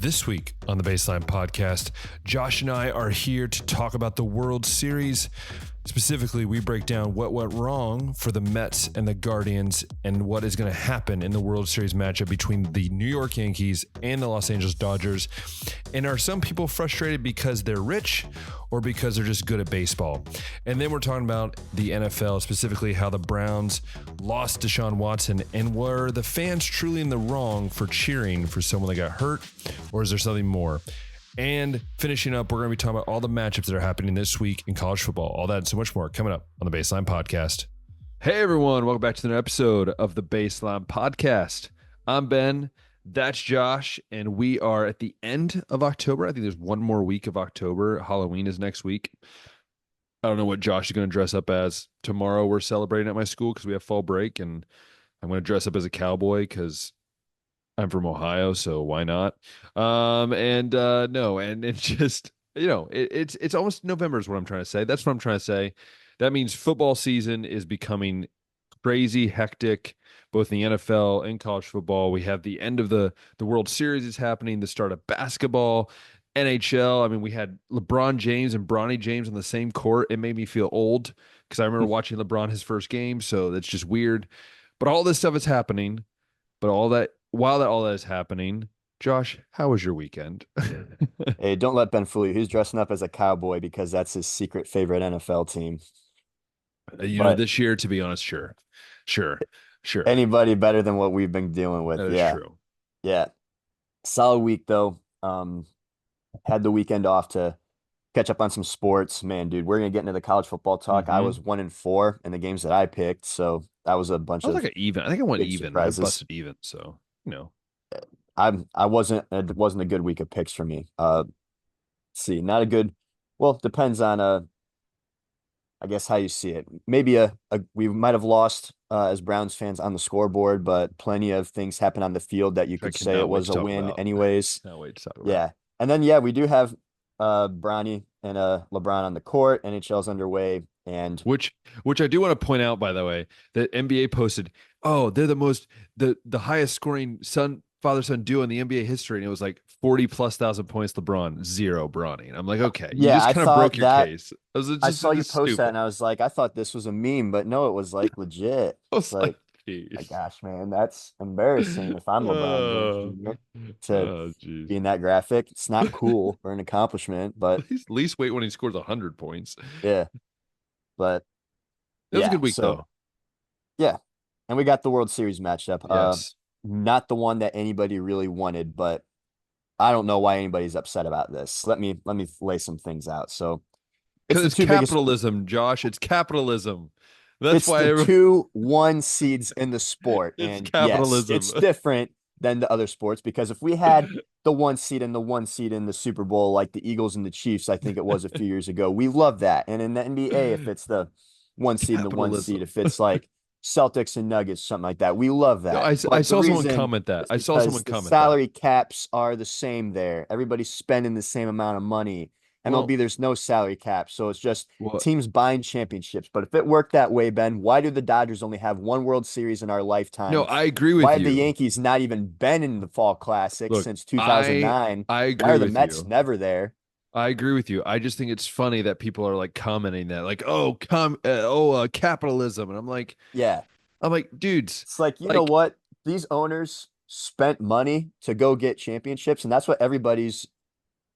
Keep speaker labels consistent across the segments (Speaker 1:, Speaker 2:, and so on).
Speaker 1: This week on the Baseline Podcast, Josh and I are here to talk about the World Series. Specifically, we break down what went wrong for the Mets and the Guardians and what is going to happen in the World Series matchup between the New York Yankees and the Los Angeles Dodgers. And are some people frustrated because they're rich or because they're just good at baseball? And then we're talking about the NFL, specifically how the Browns lost Deshaun Watson, and were the fans truly in the wrong for cheering for someone that got hurt, or is there something more? And finishing up, we're going to be talking about all the matchups that are happening this week in college football. All that and so much more coming up on the Baseline Podcast. Hey, everyone. Welcome back to another episode of the Baseline Podcast. I'm Ben. That's Josh. And we are at the end of October. I think there's one more week of October. Halloween is next week. I don't know what Josh is going to dress up as. Tomorrow we're celebrating at my school because we have fall break. And I'm going to dress up as a cowboy because I'm from Ohio, so why not? And it's just, it's almost November is what I'm trying to say. That's what I'm trying to say. That means football season is becoming crazy, hectic, both in the NFL and college football. We have the end of the World Series is happening, the start of basketball, NHL. I mean, we had LeBron James and Bronny James on the same court. It made me feel old because I remember watching LeBron his first game, so that's just weird. But all this stuff is happening. But while all that is happening, Josh, how was your weekend?
Speaker 2: Hey, don't let Ben fool you. He's dressing up as a cowboy because that's his secret favorite NFL team.
Speaker 1: This year, to be honest, sure.
Speaker 2: Anybody better than what we've been dealing with.
Speaker 1: That is true.
Speaker 2: Yeah. Solid week, though. Had the weekend off to catch up on some sports. Man, dude, we're going to get into the college football talk. I was 1-4 in the games that I picked, so that was a bunch of
Speaker 1: like an even. I think I went even.
Speaker 2: Surprises.
Speaker 1: I busted even, so
Speaker 2: it wasn't a good week of picks for me. See, not a good. Well, depends on I guess how you see it. Maybe we might have lost as Browns fans on the scoreboard, but plenty of things happened on the field that you could say it was a win anyways.
Speaker 1: Can't wait to talk about.
Speaker 2: Yeah, and then we do have Bronny and LeBron on the court. NHL's underway. And
Speaker 1: which I do want to point out, by the way, that NBA posted, they're the highest scoring father-son duo in the NBA history, and it was like 40,000+ points LeBron, 0 Bronny. And I'm like, okay, you just kind of broke your case.
Speaker 2: I saw you post that, and I was like, I thought this was a meme, but no, it was like legit.
Speaker 1: I was like,
Speaker 2: my gosh, man, that's embarrassing if I'm LeBron James to be in that graphic. It's not cool or an accomplishment, but
Speaker 1: at least wait when he scores 100 points.
Speaker 2: Yeah. But
Speaker 1: it was a good week, though.
Speaker 2: Yeah. And we got the World Series matchup.
Speaker 1: Yes.
Speaker 2: Not the one that anybody really wanted, but I don't know why anybody's upset about this. Let me lay some things out. So
Speaker 1: it's capitalism, Josh. It's capitalism. That's why
Speaker 2: the 2-1 seeds in the sport.
Speaker 1: It's capitalism.
Speaker 2: Yes, it's different than the other sports, because if we had the 1 seed and the 1 seed in the Super Bowl, like the Eagles and the Chiefs, I think it was a few years ago, we love that. And in the NBA, if it's the 1 seed and the 1 seed, if it's like Celtics and Nuggets, something like that, we love that.
Speaker 1: I saw someone comment that.
Speaker 2: Salary caps are the same there. Everybody's spending the same amount of money. MLB, there's no salary cap, so it's just teams buying championships. But if it worked that way, Ben, why do the Dodgers only have 1 World Series in our lifetime?
Speaker 1: No, I agree with you.
Speaker 2: Why have the Yankees not even been in the Fall Classic since 2009?
Speaker 1: I agree.
Speaker 2: Why are the Mets never there?
Speaker 1: I agree with you. I just think it's funny that people are like commenting that, like, capitalism, and I'm like, dudes,
Speaker 2: it's like, you know what? These owners spent money to go get championships, and that's what everybody's.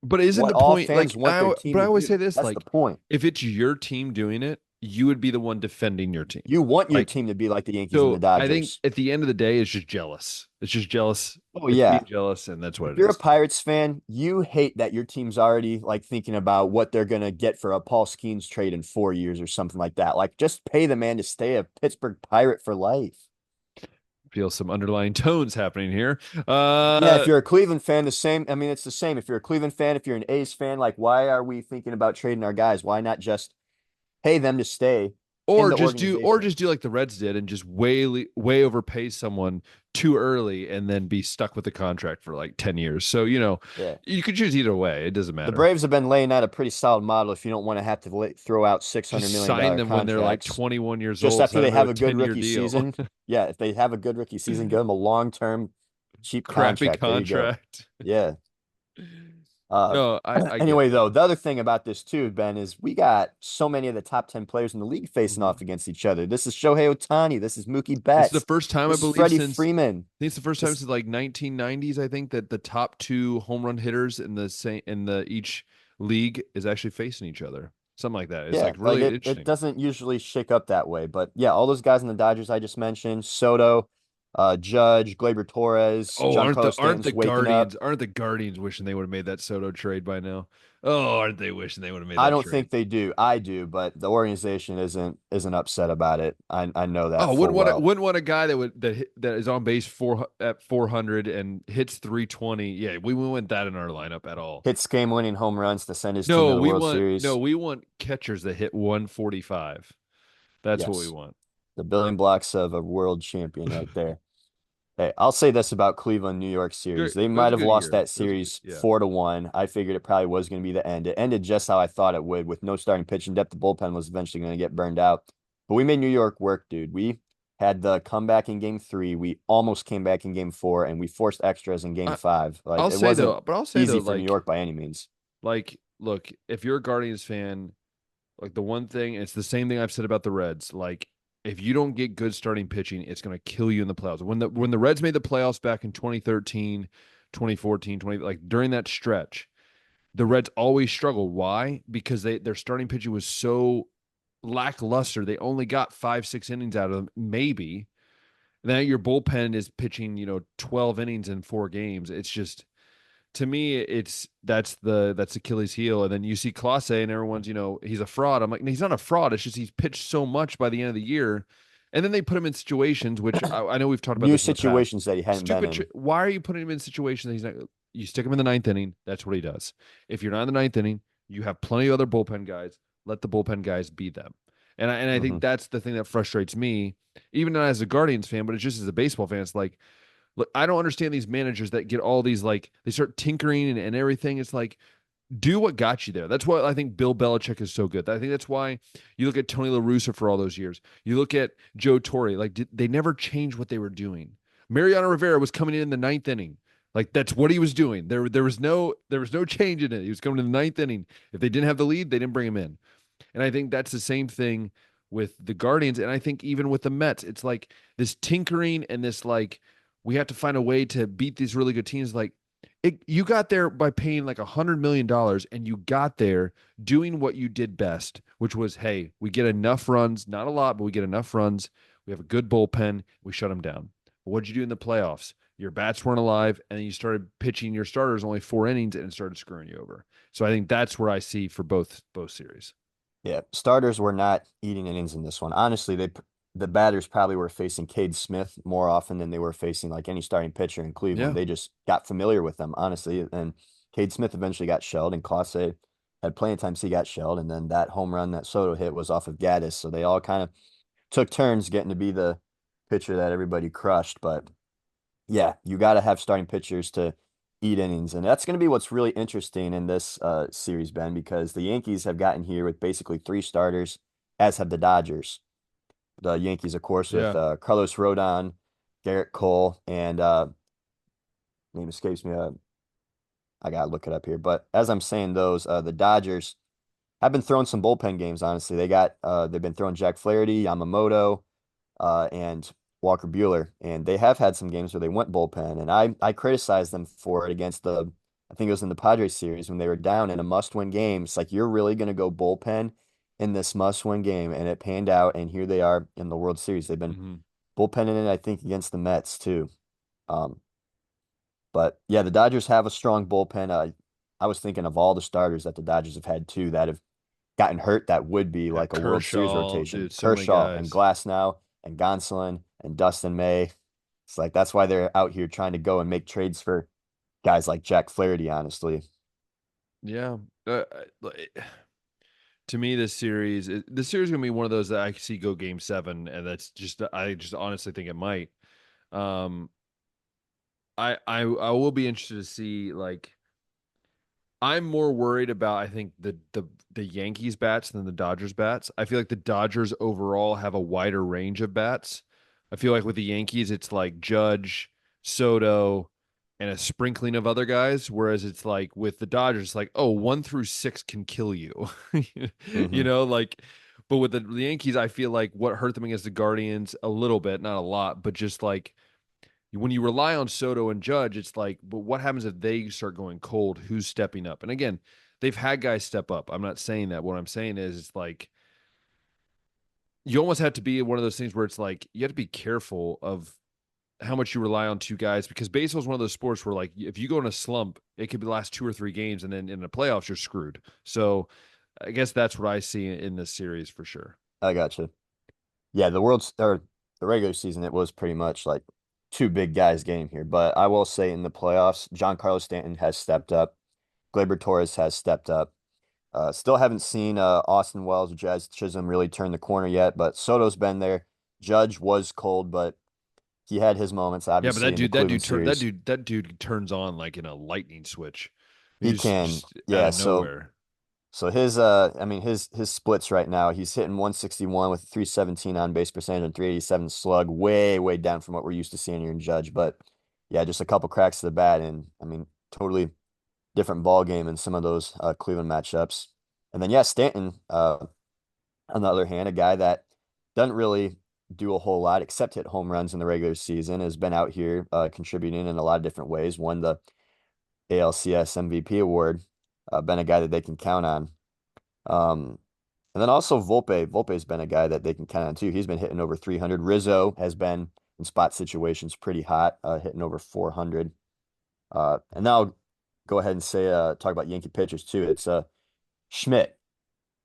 Speaker 1: But isn't the point like?
Speaker 2: I
Speaker 1: always say this,
Speaker 2: that's
Speaker 1: like,
Speaker 2: the point.
Speaker 1: If it's your team doing it, you would be the one defending your team.
Speaker 2: You want your team to be like the Yankees and the Dodgers.
Speaker 1: I think at the end of the day, it's just jealous. It's just jealous.
Speaker 2: Oh, yeah.
Speaker 1: Jealous, and that's what
Speaker 2: if you're a Pirates fan, you hate that your team's already like thinking about what they're going to get for a Paul Skeens trade in 4 years or something like that. Like, just pay the man to stay a Pittsburgh Pirate for life.
Speaker 1: Feel some underlying tones happening here.
Speaker 2: If you're a Cleveland fan, the same. I mean, it's the same. If you're a Cleveland fan, if you're an A's fan, like, why are we thinking about trading our guys? Why not just pay them to stay?
Speaker 1: Or just do like the Reds did and just way overpay someone too early and then be stuck with the contract for like 10 years. So, you could choose either way. It doesn't matter.
Speaker 2: The Braves have been laying out a pretty solid model if you don't want to have to throw out $600 million
Speaker 1: sign them when they're like 21 years old.
Speaker 2: Just after they have a good rookie season. Yeah, if they have a good rookie season, give them a long-term cheap
Speaker 1: crappy contract.
Speaker 2: Yeah. Uh,
Speaker 1: No, I get
Speaker 2: anyway,
Speaker 1: it.
Speaker 2: though, the other thing about this too, Ben, is we got so many of the top 10 players in the league facing
Speaker 1: Mhm.
Speaker 2: off against each other. This is Shohei Ohtani. This is Mookie
Speaker 1: This is the
Speaker 2: Betts.
Speaker 1: first time I
Speaker 2: This is
Speaker 1: believe
Speaker 2: Freddie
Speaker 1: since
Speaker 2: Freeman.
Speaker 1: I think it's the first time
Speaker 2: This,
Speaker 1: since like 1990s. I think that the top two home run hitters in the same in the each league is actually facing each other. Something like that. It's
Speaker 2: yeah,
Speaker 1: like
Speaker 2: like
Speaker 1: really
Speaker 2: it
Speaker 1: interesting.
Speaker 2: doesn't usually shake up that way. But yeah, all those guys in the Dodgers I just mentioned, Soto, Judge, Glaber Torres,
Speaker 1: Oh,
Speaker 2: Giancarlo Stanton's waking up.
Speaker 1: Aren't the Guardians wishing they would have made that Soto trade by now? Oh, aren't they wishing they would have made
Speaker 2: I
Speaker 1: that
Speaker 2: don't
Speaker 1: trade?
Speaker 2: think they do. I do, but the organization isn't upset about it. I know that
Speaker 1: Oh,
Speaker 2: full well.
Speaker 1: wouldn't want a guy that is on base at 400 and hits 320. Yeah, we wouldn't want that in our lineup at all.
Speaker 2: Hits game-winning home runs to send his team to the World Series.
Speaker 1: We want catchers that hit 145. That's what we
Speaker 2: Yes,
Speaker 1: want.
Speaker 2: the building blocks of a world champion right there. Hey, I'll say this about Cleveland, New York series.
Speaker 1: Good.
Speaker 2: They
Speaker 1: It was
Speaker 2: might
Speaker 1: a
Speaker 2: have
Speaker 1: good
Speaker 2: lost
Speaker 1: year.
Speaker 2: that
Speaker 1: It was a good,
Speaker 2: series
Speaker 1: yeah.
Speaker 2: 4-1. I figured it probably was going to be the end. It ended just how I thought it would, with no starting pitching depth. The bullpen was eventually going to get burned out. But we made New York work, dude. We had the comeback in game three. We almost came back in game four, and we forced extras in game
Speaker 1: I,
Speaker 2: five. Like it wasn't
Speaker 1: I'll say though,
Speaker 2: easy for New York by any means.
Speaker 1: look, if you're a Guardians fan, like the one thing, it's the same thing I've said about the Reds. Like, if you don't get good starting pitching, it's going to kill you in the playoffs. When the Reds made the playoffs back in 2013, 2014, 20, like during that stretch, the Reds always struggled. Why? Because their starting pitching was so lackluster. They only got 5, 6 innings out of them, maybe. Now your bullpen is pitching, 12 innings in 4 games. It's just, to me, that's Achilles heel. And then you see Clase and everyone's, he's a fraud. I'm like, no, he's not a fraud. It's just he's pitched so much by the end of the year. And then they put him in situations, which I know we've talked about
Speaker 2: New
Speaker 1: this in the past.
Speaker 2: situations that he hadn't been in.
Speaker 1: Why are you putting him in situations that he's not? You stick him in the ninth inning. That's what he does. If you're not in the ninth inning, you have plenty of other bullpen guys. Let the bullpen guys be them. And I
Speaker 2: Hmm.
Speaker 1: think that's the thing that frustrates me, even not as a Guardians fan, but it's just as a baseball fan. It's like, look, I don't understand these managers that get all these, like, they start tinkering and everything. It's like, do what got you there. That's why I think Bill Belichick is so good. I think that's why you look at Tony La Russa for all those years. You look at Joe Torre. Like, they never changed what they were doing. Mariano Rivera was coming in the ninth inning. Like, that's what he was doing. There was no change in it. He was coming in the ninth inning. If they didn't have the lead, they didn't bring him in. And I think that's the same thing with the Guardians. And I think even with the Mets, it's like this tinkering and this, like, we have to find a way to beat these really good teams. Like, you got there by paying like $100 million, and you got there doing what you did best, which was, hey, we get enough runs, not a lot, but we get enough runs. We have a good bullpen. We shut them down. But what'd you do in the playoffs? Your bats weren't alive, and then you started pitching your starters only 4 innings, and it started screwing you over. So I think that's where I see for both series.
Speaker 2: Yeah, starters were not eating innings in this one. Honestly, the batters probably were facing Cade Smith more often than they were facing like any starting pitcher in Cleveland.
Speaker 1: Yeah.
Speaker 2: They just got familiar with them, honestly. And Cade Smith eventually got shelled, and Clase had plenty of times he got shelled. And then that home run that Soto hit was off of Gaddis. So they all kind of took turns getting to be the pitcher that everybody crushed. But yeah, you got to have starting pitchers to eat innings. And that's going to be what's really interesting in this series, Ben, because the Yankees have gotten here with basically three starters, as have the Dodgers. The Yankees, of course, with
Speaker 1: Yeah.
Speaker 2: Carlos Rodon, Garrett Cole, and name escapes me. I got to look it up here. But as I'm saying those, the Dodgers have been throwing some bullpen games, honestly. They've been throwing Jack Flaherty, Yamamoto, and Walker Bueller, and they have had some games where they went bullpen, and I criticized them for it against I think it was in the Padres series when they were down in a must-win game. It's like, you're really going to go bullpen in this must-win game, and it panned out, and here they are in the World Series. They've been
Speaker 1: Mm-hmm.
Speaker 2: bullpenning it, I think, against the Mets too. Um, but yeah, the Dodgers have a strong bullpen. I was thinking of all the starters that the Dodgers have had too that have gotten hurt that would be
Speaker 1: Yeah,
Speaker 2: like a World Series
Speaker 1: Kershaw,
Speaker 2: rotation.
Speaker 1: dude, so many
Speaker 2: Kershaw and
Speaker 1: guys.
Speaker 2: Glasnow and Gonsolin and Dustin May. It's like that's why they're out here trying to go and make trades for guys like Jack Flaherty, honestly.
Speaker 1: Yeah. To me, this series is gonna be one of those that I see go game seven, and I just honestly think it might. Um, I will be interested to see, like, I'm more worried about, I think, the Yankees bats than the Dodgers bats. I feel like the Dodgers overall have a wider range of bats. I feel like with the Yankees, it's like Judge, Soto. and a sprinkling of other guys. Whereas it's like with the Dodgers, it's like, oh, 1 through 6 can kill you. You
Speaker 2: Hmm.
Speaker 1: know, like, but with the Yankees, I feel like what hurt them against the Guardians a little bit, not a lot, but just like when you rely on Soto and Judge, it's like, but what happens if they start going cold? Who's stepping up? And again, they've had guys step up. I'm not saying that. What I'm saying is, it's like you almost have to be one of those things where it's like you have to be careful of how much you rely on two guys because baseball is one of those sports where like if you go in a slump, it could be the last 2 or 3 games, and then in the playoffs you're screwed. So I guess that's what I see in this series for sure.
Speaker 2: I got you. Yeah, the regular season, it was pretty much like two big guys game here. But I will say in the playoffs, Giancarlo Stanton has stepped up. Gleyber Torres has stepped up. Still haven't seen Austin Wells or Jazz Chisholm really turn the corner yet, but Soto's been there. Judge was cold, but he had his moments,
Speaker 1: Yeah, but
Speaker 2: obviously, in the Cleveland series.
Speaker 1: that dude turns on like in a lightning switch.
Speaker 2: He
Speaker 1: He's
Speaker 2: can,
Speaker 1: just out
Speaker 2: yeah.
Speaker 1: of
Speaker 2: So
Speaker 1: nowhere.
Speaker 2: so his I mean his splits right now, he's hitting 161 with 317 on base percentage and 387 slug, way down from what we're used to seeing here in Judge. But yeah, just a couple cracks to the bat, and I mean totally different ball game in some of those Cleveland matchups. And then yeah, Stanton, on the other hand, a guy that doesn't really do a whole lot except hit home runs in the regular season, has been out here contributing in a lot of different ways. Won the ALCS MVP award, been a guy that they can count on. Um, and then also Volpe. Volpe's been a guy that they can count on too. He's been hitting over 300. Rizzo has been in spot situations pretty hot, hitting over 400. And now I'll go ahead and say, talk about Yankee pitchers too. It's Schmidt.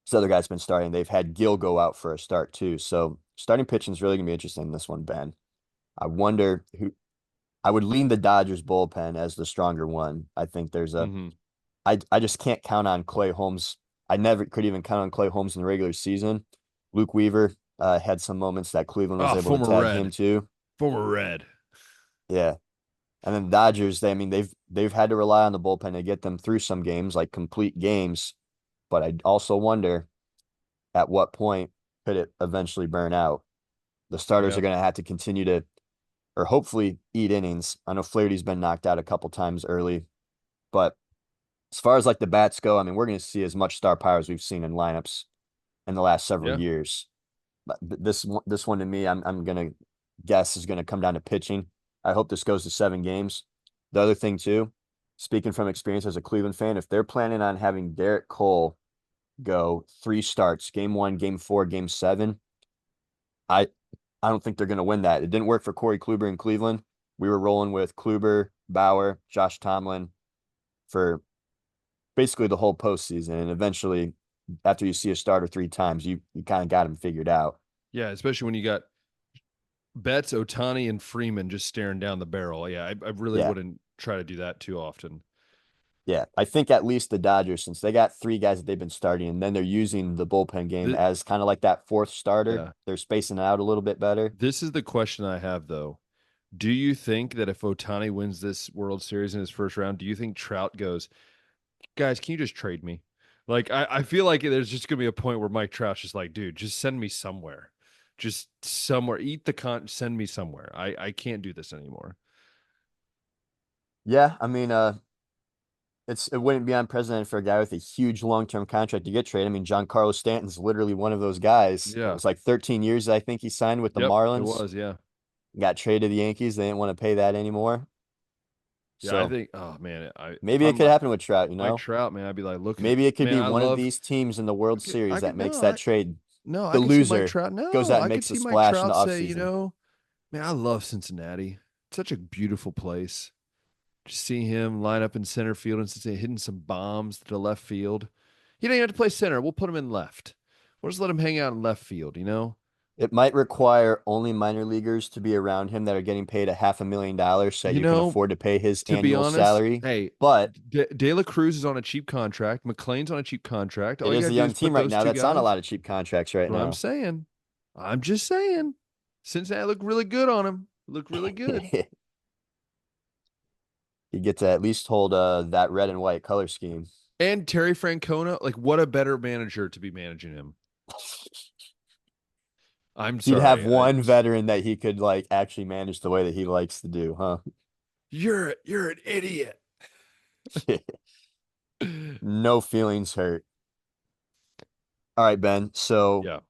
Speaker 2: This other guy's been starting. They've had Gill go out for a start too. So starting pitching is really gonna be interesting in this one, Ben. I wonder who I would lean the Dodgers bullpen as the stronger one. I think there's a
Speaker 1: Hmm.
Speaker 2: I just can't count on Clay Holmes. I never could even count on Clay Holmes in the regular season. Luke Weaver had some moments that Cleveland was
Speaker 1: Oh,
Speaker 2: able to tag him too.
Speaker 1: former Red.
Speaker 2: Yeah. And then the Dodgers, I mean, they've had to rely on the bullpen to get them through some games, like complete games. But I also wonder at what point could it eventually burn out? The starters
Speaker 1: Yeah,
Speaker 2: are going to have to continue to, or hopefully, eat innings. I know Flaherty's been knocked out a couple times early, but as far as like the bats go, I mean, we're going to see as much star power as we've seen in lineups in the last several
Speaker 1: yeah,
Speaker 2: years. But this one to me, I'm gonna guess is going to come down to pitching. I hope this goes to 7 games. The other thing too, speaking from experience as a Cleveland fan, if they're planning on having Garrett Cole go 3 starts, game 1, game 4, game 7, I I don't think they're going to win that. It didn't work for Corey Kluber in Cleveland. We were rolling with Kluber, Bauer, Josh Tomlin for basically the whole postseason, and eventually, after you see a starter 3 times, you kind of got him figured out.
Speaker 1: yeah. Especially when you got Betts, Otani, and Freeman just staring down the barrel. Yeah, I really
Speaker 2: Yeah,
Speaker 1: wouldn't try to do that too often.
Speaker 2: yeah. I think at least the Dodgers, since they got 3 guys that they've been starting, and then they're using the bullpen game
Speaker 1: Th-
Speaker 2: as kind of like that fourth starter,
Speaker 1: yeah,
Speaker 2: they're spacing it out a little bit better.
Speaker 1: this is the question I have though. Do you think that if Otani wins this World Series in his first round, do you think Trout goes, guys, can you just trade me? Like, I feel like there's just gonna be a point where Mike Trout's just like, dude, just send me somewhere. Just somewhere. Eat the send me somewhere. I can't do this anymore.
Speaker 2: Yeah, I mean, it wouldn't be unprecedented for a guy with a huge long-term contract to get traded. I mean, Giancarlo Stanton's literally one of those guys. It
Speaker 1: Yeah.
Speaker 2: was like 13 years, I think he signed with the
Speaker 1: Yep, it
Speaker 2: Marlins,
Speaker 1: was, yeah.
Speaker 2: got traded to the Yankees. They didn't want to pay that anymore.
Speaker 1: Yeah, I
Speaker 2: So
Speaker 1: think, oh man, if
Speaker 2: maybe it
Speaker 1: I'm
Speaker 2: could happen with Trout, you
Speaker 1: Mike
Speaker 2: know?
Speaker 1: Trout, man, I'd be like, look,
Speaker 2: Maybe it could
Speaker 1: man,
Speaker 2: be
Speaker 1: I
Speaker 2: one of
Speaker 1: love
Speaker 2: these teams in the World
Speaker 1: I
Speaker 2: Series that
Speaker 1: could
Speaker 2: makes
Speaker 1: no,
Speaker 2: that trade.
Speaker 1: I
Speaker 2: The
Speaker 1: could see Mike
Speaker 2: loser
Speaker 1: Trout.
Speaker 2: goes
Speaker 1: No,
Speaker 2: out and
Speaker 1: I could
Speaker 2: makes a
Speaker 1: see Mike
Speaker 2: splash in the
Speaker 1: Trout say,
Speaker 2: offseason.
Speaker 1: man, I love Cincinnati. It's such a beautiful place. Just see him line up in center field and hitting some bombs to the left field. He don't even have to play center. We'll put him in left. We'll just let him hang out in left field.
Speaker 2: It might require only minor leaguers to be around him that are getting paid a $500,000 so that
Speaker 1: You
Speaker 2: you can
Speaker 1: know,
Speaker 2: afford to pay his
Speaker 1: to be
Speaker 2: annual
Speaker 1: honest,
Speaker 2: salary.
Speaker 1: hey,
Speaker 2: But
Speaker 1: De La Cruz is on a cheap contract. McLean's on a cheap contract.
Speaker 2: it
Speaker 1: All you
Speaker 2: is
Speaker 1: got
Speaker 2: a
Speaker 1: to do
Speaker 2: young
Speaker 1: is put
Speaker 2: team right
Speaker 1: those
Speaker 2: now
Speaker 1: two
Speaker 2: that's on a
Speaker 1: guys.
Speaker 2: lot of cheap contracts right
Speaker 1: That's what I'm
Speaker 2: now.
Speaker 1: saying. I'm just saying. Cincinnati looked really good on him. Looked really good.
Speaker 2: You get to at least hold that red and white color scheme.
Speaker 1: And Terry Francona, like what a better manager to be managing him. I'm
Speaker 2: He'd have
Speaker 1: sorry.
Speaker 2: one veteran that he could like actually manage the way that he likes to do, huh?
Speaker 1: You're an idiot.
Speaker 2: No feelings hurt. All right, Ben. So
Speaker 1: Yeah.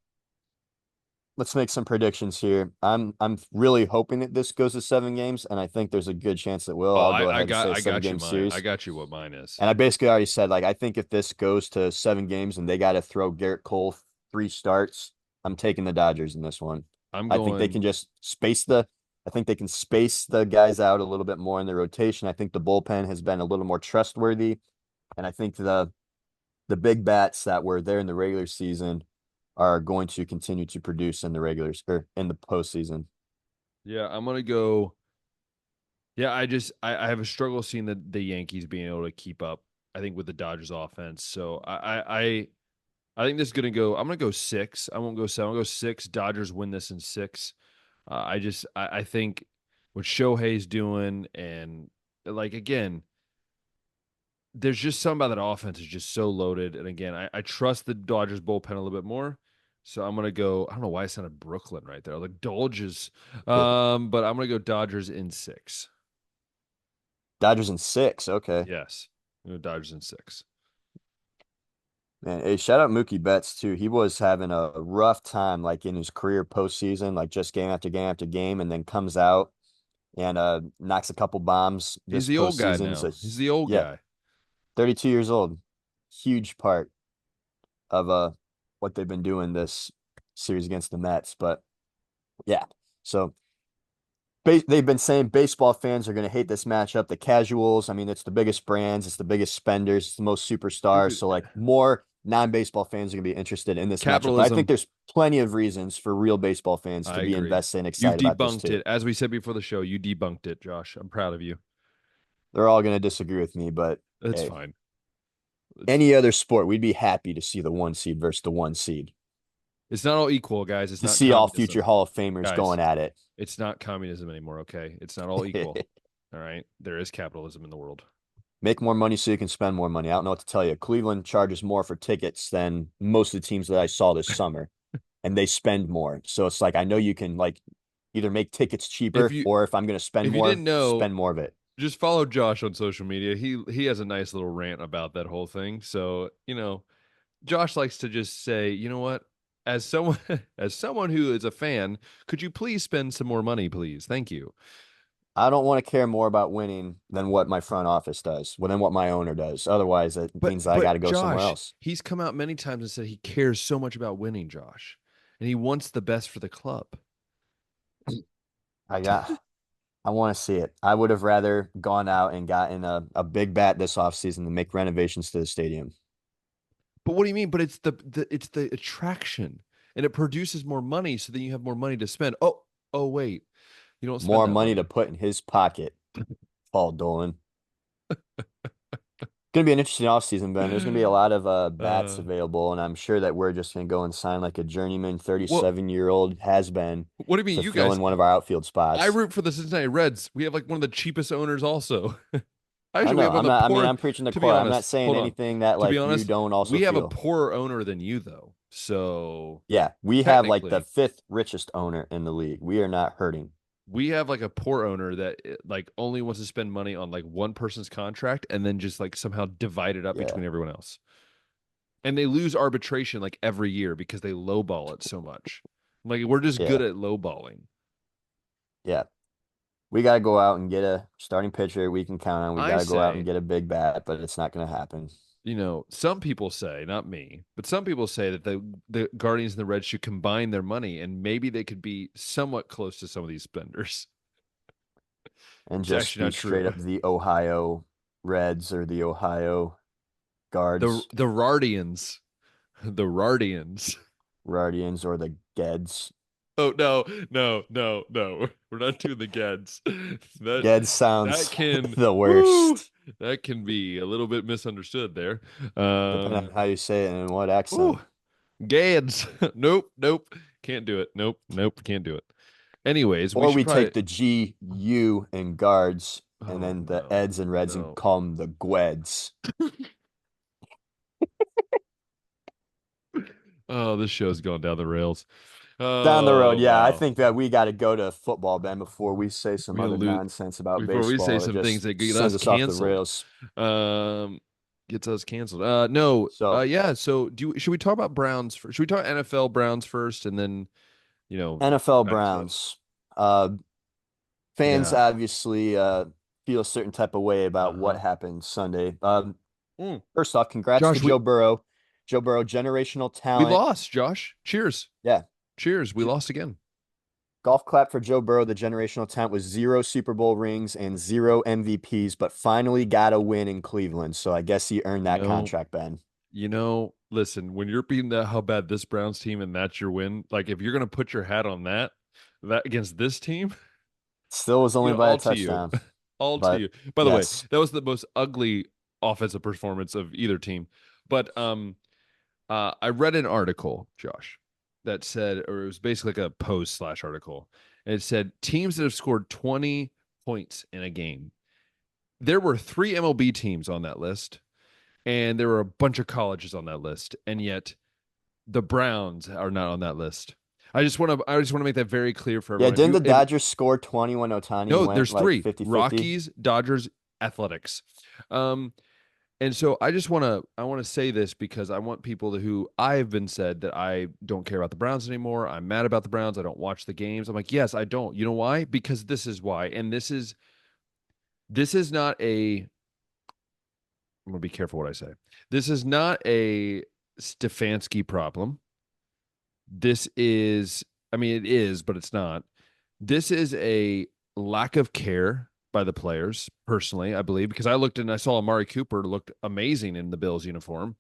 Speaker 2: let's make some predictions here. I'm really hoping that this goes to 7 games, and I think there's a good chance it will.
Speaker 1: Oh,
Speaker 2: I'll go ahead and say
Speaker 1: I
Speaker 2: seven
Speaker 1: got you
Speaker 2: game
Speaker 1: mine. I
Speaker 2: series.
Speaker 1: got you what mine is.
Speaker 2: And I basically already said, like, I think if this goes to 7 games and they got to throw Garrett Cole 3 starts, I'm taking the Dodgers in this one.
Speaker 1: I'm
Speaker 2: I think they
Speaker 1: going.
Speaker 2: can just I think they can space the guys out a little bit more in the rotation. I think the bullpen has been a little more trustworthy. And I think the big bats that were there in the regular season are going to continue to produce in the regulars or in the postseason.
Speaker 1: Yeah, I'm gonna go. Yeah, I have a struggle seeing the Yankees being able to keep up. I think with the Dodgers offense. So I think this is gonna go. I'm gonna go six. I won't go seven. I'll go six. Dodgers win this in six. I think what Shohei's doing and like again, there's just something about that offense is just so loaded. And again, I trust the Dodgers bullpen a little bit more. So I'm gonna go. I don't know why I sounded Brooklyn right there. Like Dolges. But I'm gonna go Dodgers in six.
Speaker 2: Dodgers in 6. Okay.
Speaker 1: Yes. I'm gonna go Dodgers in six.
Speaker 2: Man, hey, shout out Mookie Betts too. He was having a rough time like in his career postseason, like just game after game after game, and then comes out and knocks a couple bombs
Speaker 1: He's
Speaker 2: this
Speaker 1: the old guy
Speaker 2: postseason. So
Speaker 1: now. He's the old
Speaker 2: yeah,
Speaker 1: guy.
Speaker 2: 32 years old. Huge part of what they've been doing this series against the Mets. But yeah. So they've been saying baseball fans are going to hate this matchup. The casuals, I mean, it's the biggest brands, it's the biggest spenders, it's the most superstars.
Speaker 1: Stupid
Speaker 2: So like more non-baseball fans are going to be interested in this matchup. But I think
Speaker 1: capitalism.
Speaker 2: there's plenty of reasons for real baseball fans to
Speaker 1: I
Speaker 2: be
Speaker 1: agree.
Speaker 2: invested and
Speaker 1: You've
Speaker 2: excited about this
Speaker 1: debunked
Speaker 2: too.
Speaker 1: it. As we said before the show, you debunked it, Josh. I'm proud of you.
Speaker 2: They're all going to disagree with me, but
Speaker 1: That's
Speaker 2: hey,
Speaker 1: fine. It's
Speaker 2: any other sport, we'd be happy to see the 1 seed versus the 1 seed,
Speaker 1: it's not all equal, guys. It's
Speaker 2: to
Speaker 1: not
Speaker 2: see all future
Speaker 1: communism.
Speaker 2: Hall of Famers
Speaker 1: Guys,
Speaker 2: going at it.
Speaker 1: it's not communism anymore, okay? It's not all equal. All right. There is capitalism in the world.
Speaker 2: Make more money so you can spend more money. I don't know what to tell you. Cleveland charges more for tickets than most of the teams that I saw this summer, and they spend more. So it's like I know you can like either make tickets
Speaker 1: If
Speaker 2: cheaper
Speaker 1: you
Speaker 2: or if I'm going to
Speaker 1: if you didn't know,
Speaker 2: spend more of it.
Speaker 1: just follow Josh on social media. He has a nice little rant about that whole thing. So, Josh likes to just say, you know what? As someone as someone who is a fan, could you please spend some more money, please? Thank you.
Speaker 2: I don't want to care more about winning than what my front office does, than what my owner does. Otherwise, it means I got to
Speaker 1: But
Speaker 2: go somewhere
Speaker 1: Josh,
Speaker 2: else.
Speaker 1: he's come out many times and said he cares so much about winning, Josh. And he wants the best for the club.
Speaker 2: I got I want to see it. I would have rather gone out and gotten a big bat this offseason to make renovations to the stadium.
Speaker 1: But what do you mean? But it's it's the attraction, and it produces more money, so then you have more money to spend. Oh wait, you don't spend
Speaker 2: More
Speaker 1: that
Speaker 2: money to
Speaker 1: money.
Speaker 2: put in his pocket, Paul Dolan. Gonna be an interesting offseason, Ben. There's gonna be a lot of bats
Speaker 1: uh,
Speaker 2: available, and I'm sure that we're just gonna go and sign like a journeyman
Speaker 1: well,
Speaker 2: 37-year-old has been
Speaker 1: what do you mean,
Speaker 2: to
Speaker 1: you
Speaker 2: fill
Speaker 1: guys?
Speaker 2: in one of our outfield
Speaker 1: I
Speaker 2: spots.
Speaker 1: root for the Cincinnati Reds. We have like one of the cheapest owners, also.
Speaker 2: I
Speaker 1: Actually, we
Speaker 2: know.
Speaker 1: have one
Speaker 2: I'm
Speaker 1: of the
Speaker 2: not. I mean,
Speaker 1: poor.
Speaker 2: I'm preaching the
Speaker 1: To be
Speaker 2: choir. I'm not
Speaker 1: honest,
Speaker 2: saying
Speaker 1: hold on.
Speaker 2: anything that
Speaker 1: To be
Speaker 2: like you
Speaker 1: honest,
Speaker 2: don't also
Speaker 1: we have a
Speaker 2: feel.
Speaker 1: poorer owner than you, though. So
Speaker 2: Yeah, we have like the
Speaker 1: technically,
Speaker 2: fifth richest owner in the league. We are not hurting.
Speaker 1: we have like a poor owner that like only wants to spend money on like one person's contract and then just like somehow divide it up
Speaker 2: Yeah,
Speaker 1: between everyone else. And they lose arbitration like every year because they lowball it so much. Like we're just good
Speaker 2: yeah,
Speaker 1: at lowballing.
Speaker 2: yeah. We got to go out and get a starting pitcher we can count on. We
Speaker 1: I
Speaker 2: got to go out and
Speaker 1: say,
Speaker 2: get a big bat, but it's not going to happen.
Speaker 1: some people say, not me, but some people say that the Guardians and the Reds should combine their money and maybe they could be somewhat close to some of these spenders.
Speaker 2: And
Speaker 1: It's
Speaker 2: just
Speaker 1: actually
Speaker 2: be
Speaker 1: not
Speaker 2: straight
Speaker 1: true.
Speaker 2: up the Ohio Reds or the Ohio Guards,
Speaker 1: The Rardians, the Rardians.
Speaker 2: Guardians, or the Geds.
Speaker 1: Oh no, no, no, no. We're not doing the Geds. That
Speaker 2: Geds
Speaker 1: that
Speaker 2: sounds
Speaker 1: can
Speaker 2: the
Speaker 1: woo,
Speaker 2: worst,
Speaker 1: that can be a little bit misunderstood there.
Speaker 2: depending on
Speaker 1: Um
Speaker 2: how you say it and what
Speaker 1: woo,
Speaker 2: accent.
Speaker 1: Gads. Nope, nope. Can't do it. Nope, nope, can't do it. Anyways, we
Speaker 2: Or
Speaker 1: should
Speaker 2: we
Speaker 1: probably
Speaker 2: take the GU and Guards and
Speaker 1: oh
Speaker 2: then the
Speaker 1: no.
Speaker 2: Eds and Reds and
Speaker 1: No.
Speaker 2: call them the Gweds.
Speaker 1: Oh, this show's going down the rails.
Speaker 2: Down the road,
Speaker 1: Oh
Speaker 2: yeah. I
Speaker 1: wow.
Speaker 2: think that we got to go to football, Ben, before we say some
Speaker 1: We gonna
Speaker 2: other
Speaker 1: lose
Speaker 2: nonsense about
Speaker 1: before we say
Speaker 2: baseball that
Speaker 1: some things
Speaker 2: just
Speaker 1: that get
Speaker 2: sends
Speaker 1: us
Speaker 2: us off the
Speaker 1: canceled.
Speaker 2: rails.
Speaker 1: Um, gets us canceled. No.
Speaker 2: So
Speaker 1: Yeah. So should we talk about Browns first? Should we talk NFL Browns first, and then
Speaker 2: NFL
Speaker 1: back to us?
Speaker 2: Browns. Fans
Speaker 1: Yeah.
Speaker 2: obviously feel a certain type of way about what
Speaker 1: Uh-huh.
Speaker 2: happened Sunday.
Speaker 1: Mm.
Speaker 2: First off, congrats to
Speaker 1: Josh, we
Speaker 2: Joe Burrow. Joe Burrow, generational
Speaker 1: we
Speaker 2: talent.
Speaker 1: lost. Josh, cheers,
Speaker 2: Yeah.
Speaker 1: cheers. We
Speaker 2: J-
Speaker 1: lost again.
Speaker 2: Golf clap for Joe Burrow, the generational talent with 0 Super Bowl rings and 0 MVPs, but finally got a win in Cleveland. So I guess he earned
Speaker 1: You
Speaker 2: that
Speaker 1: know,
Speaker 2: contract, Ben.
Speaker 1: listen, when you're beating that how bad this Browns team and that's your win, like if you're gonna put your hat on that against this team,
Speaker 2: Still was only by a
Speaker 1: all to you.
Speaker 2: touchdown,
Speaker 1: All to
Speaker 2: but
Speaker 1: you. By the way,
Speaker 2: yes.
Speaker 1: that was the most ugly offensive performance of either team. But I read an article, Josh, that said, or it was basically like a post slash article, and it said teams that have scored 20 points in a game. There were three MLB teams on that list, and there were a bunch of colleges on that list, and yet the Browns are not on that list. I just want to make that very clear for
Speaker 2: Yeah,
Speaker 1: everyone.
Speaker 2: didn't the Dodgers score 20 when Otani
Speaker 1: No,
Speaker 2: went
Speaker 1: there's
Speaker 2: like
Speaker 1: three:
Speaker 2: 50-50?
Speaker 1: Rockies, Dodgers, Athletics. Um, and so I want to say this because I want people who I have been said that I don't care about the Browns anymore. I'm mad about the Browns. I don't watch the games. I'm like, yes, I don't. You know why? Because this is why. And this is not a I'm gonna be careful what I say. This is not a Stefanski problem. This is, I mean, it is, but it's not. This is a lack of care by the players, personally, I believe, because I looked and I saw Amari Cooper looked amazing in the Bills uniform.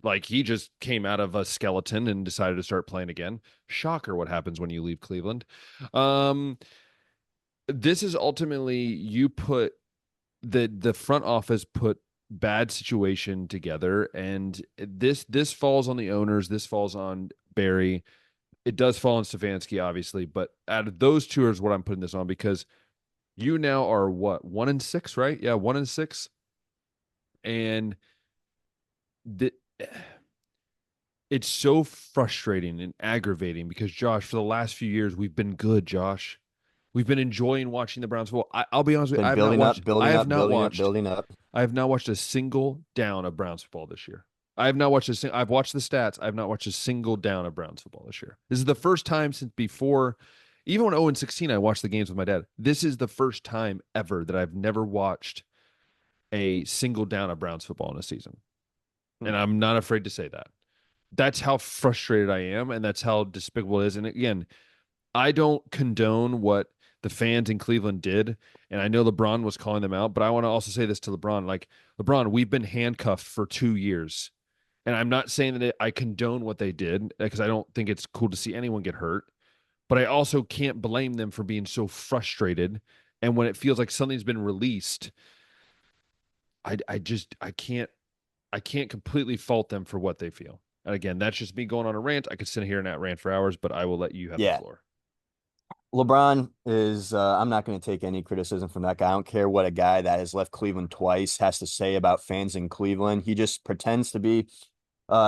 Speaker 1: Like he just came out of a skeleton and decided to start playing again. Shocker what happens when you leave Cleveland. Um, this is ultimately you put the front office put bad situation together, and this falls on the owners, this falls on Barry, it does fall on Stefanski, obviously, but out of those two is what I'm putting this on because you now are what 1-6, right? Yeah, 1-6, and the, it's so frustrating and aggravating because Josh, for the last few years, we've been good. Josh, we've been enjoying watching the Browns football. I'll be honest with you,
Speaker 2: Been building up,
Speaker 1: I
Speaker 2: building
Speaker 1: have
Speaker 2: up,
Speaker 1: not
Speaker 2: building up,
Speaker 1: watched,
Speaker 2: building up.
Speaker 1: I have not watched a single down of Browns football this year. I have not watched I've watched the stats. I have not watched a single down of Browns football this year. This is the first time since before, even when 0-16, I watched the games with my dad. This is the first time ever that I've never watched a single down of Browns football in a season.
Speaker 2: Hmm.
Speaker 1: And I'm not afraid to say that. That's how frustrated I am, and that's how despicable it is. And again, I don't condone what the fans in Cleveland did. And I know LeBron was calling them out, but I want to also say this to LeBron. Like, LeBron, we've been handcuffed for 2 years. And I'm not saying that I condone what they did because I don't think it's cool to see anyone get hurt. But I also can't blame them for being so frustrated. And when it feels like something's been released, I can't completely fault them for what they feel. And again, that's just me going on a rant. I could sit here and that rant for hours, but I will let you have the
Speaker 2: Yeah.
Speaker 1: floor.
Speaker 2: LeBron is, I'm not going to take any criticism from that guy. I don't care what a guy that has left Cleveland twice has to say about fans in Cleveland. He just pretends to be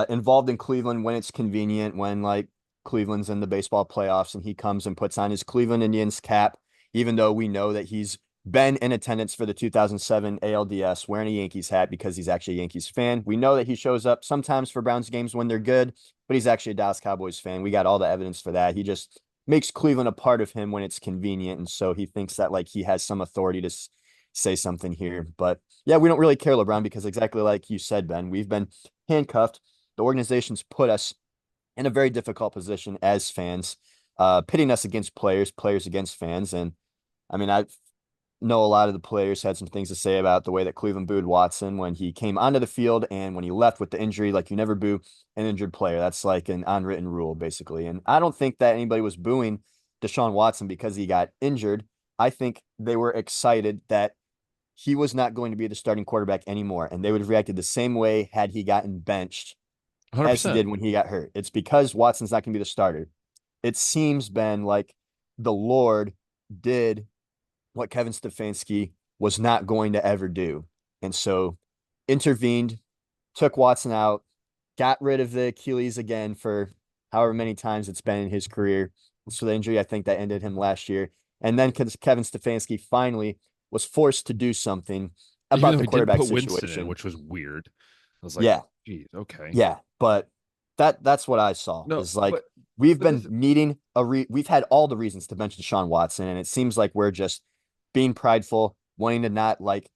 Speaker 2: involved in Cleveland when it's convenient, when like Cleveland's in the baseball playoffs and he comes and puts on his Cleveland Indians cap, even though we know that he's been in attendance for the 2007 ALDS wearing a Yankees hat because he's actually a Yankees fan. We know that he shows up sometimes for Browns games when they're good, but he's actually a Dallas Cowboys fan. We got all the evidence for that. He just makes Cleveland a part of him when it's convenient. And so he thinks that like he has some authority to say something here. But yeah, we don't really care, LeBron, because exactly like you said, Ben, we've been handcuffed. The organization's put us in a very difficult position as fans, pitting us against players, players against fans. And I mean, I know a lot of the players had some things to say about the way that Cleveland booed Watson when he came onto the field and when he left with the injury. Like, you never boo an injured player. That's like an unwritten rule, basically. And I don't think that anybody was booing Deshaun Watson because he got injured. I think they were excited that he was not going to be the starting quarterback anymore. And they would have reacted the same way had he gotten benched as he
Speaker 1: 100%.
Speaker 2: did when he got hurt. It's because Watson's not going to be the starter. It seems, Ben, like the Lord did what Kevin Stefanski was not going to ever do. And so intervened, took Watson out, got rid of the Achilles again for however many times it's been in his career. So the injury, I think that ended him last year. And then Kevin Stefanski finally was forced to do something
Speaker 1: Even
Speaker 2: about
Speaker 1: though
Speaker 2: the
Speaker 1: he did
Speaker 2: quarterback
Speaker 1: put Winston in,
Speaker 2: situation.
Speaker 1: which was weird. I was like,
Speaker 2: Yeah,
Speaker 1: geez, okay.
Speaker 2: yeah, but that's what I saw
Speaker 1: No,
Speaker 2: is like we've been needing we've had all the reasons to bench Deshaun Watson, and it seems like we're just being prideful, wanting to not like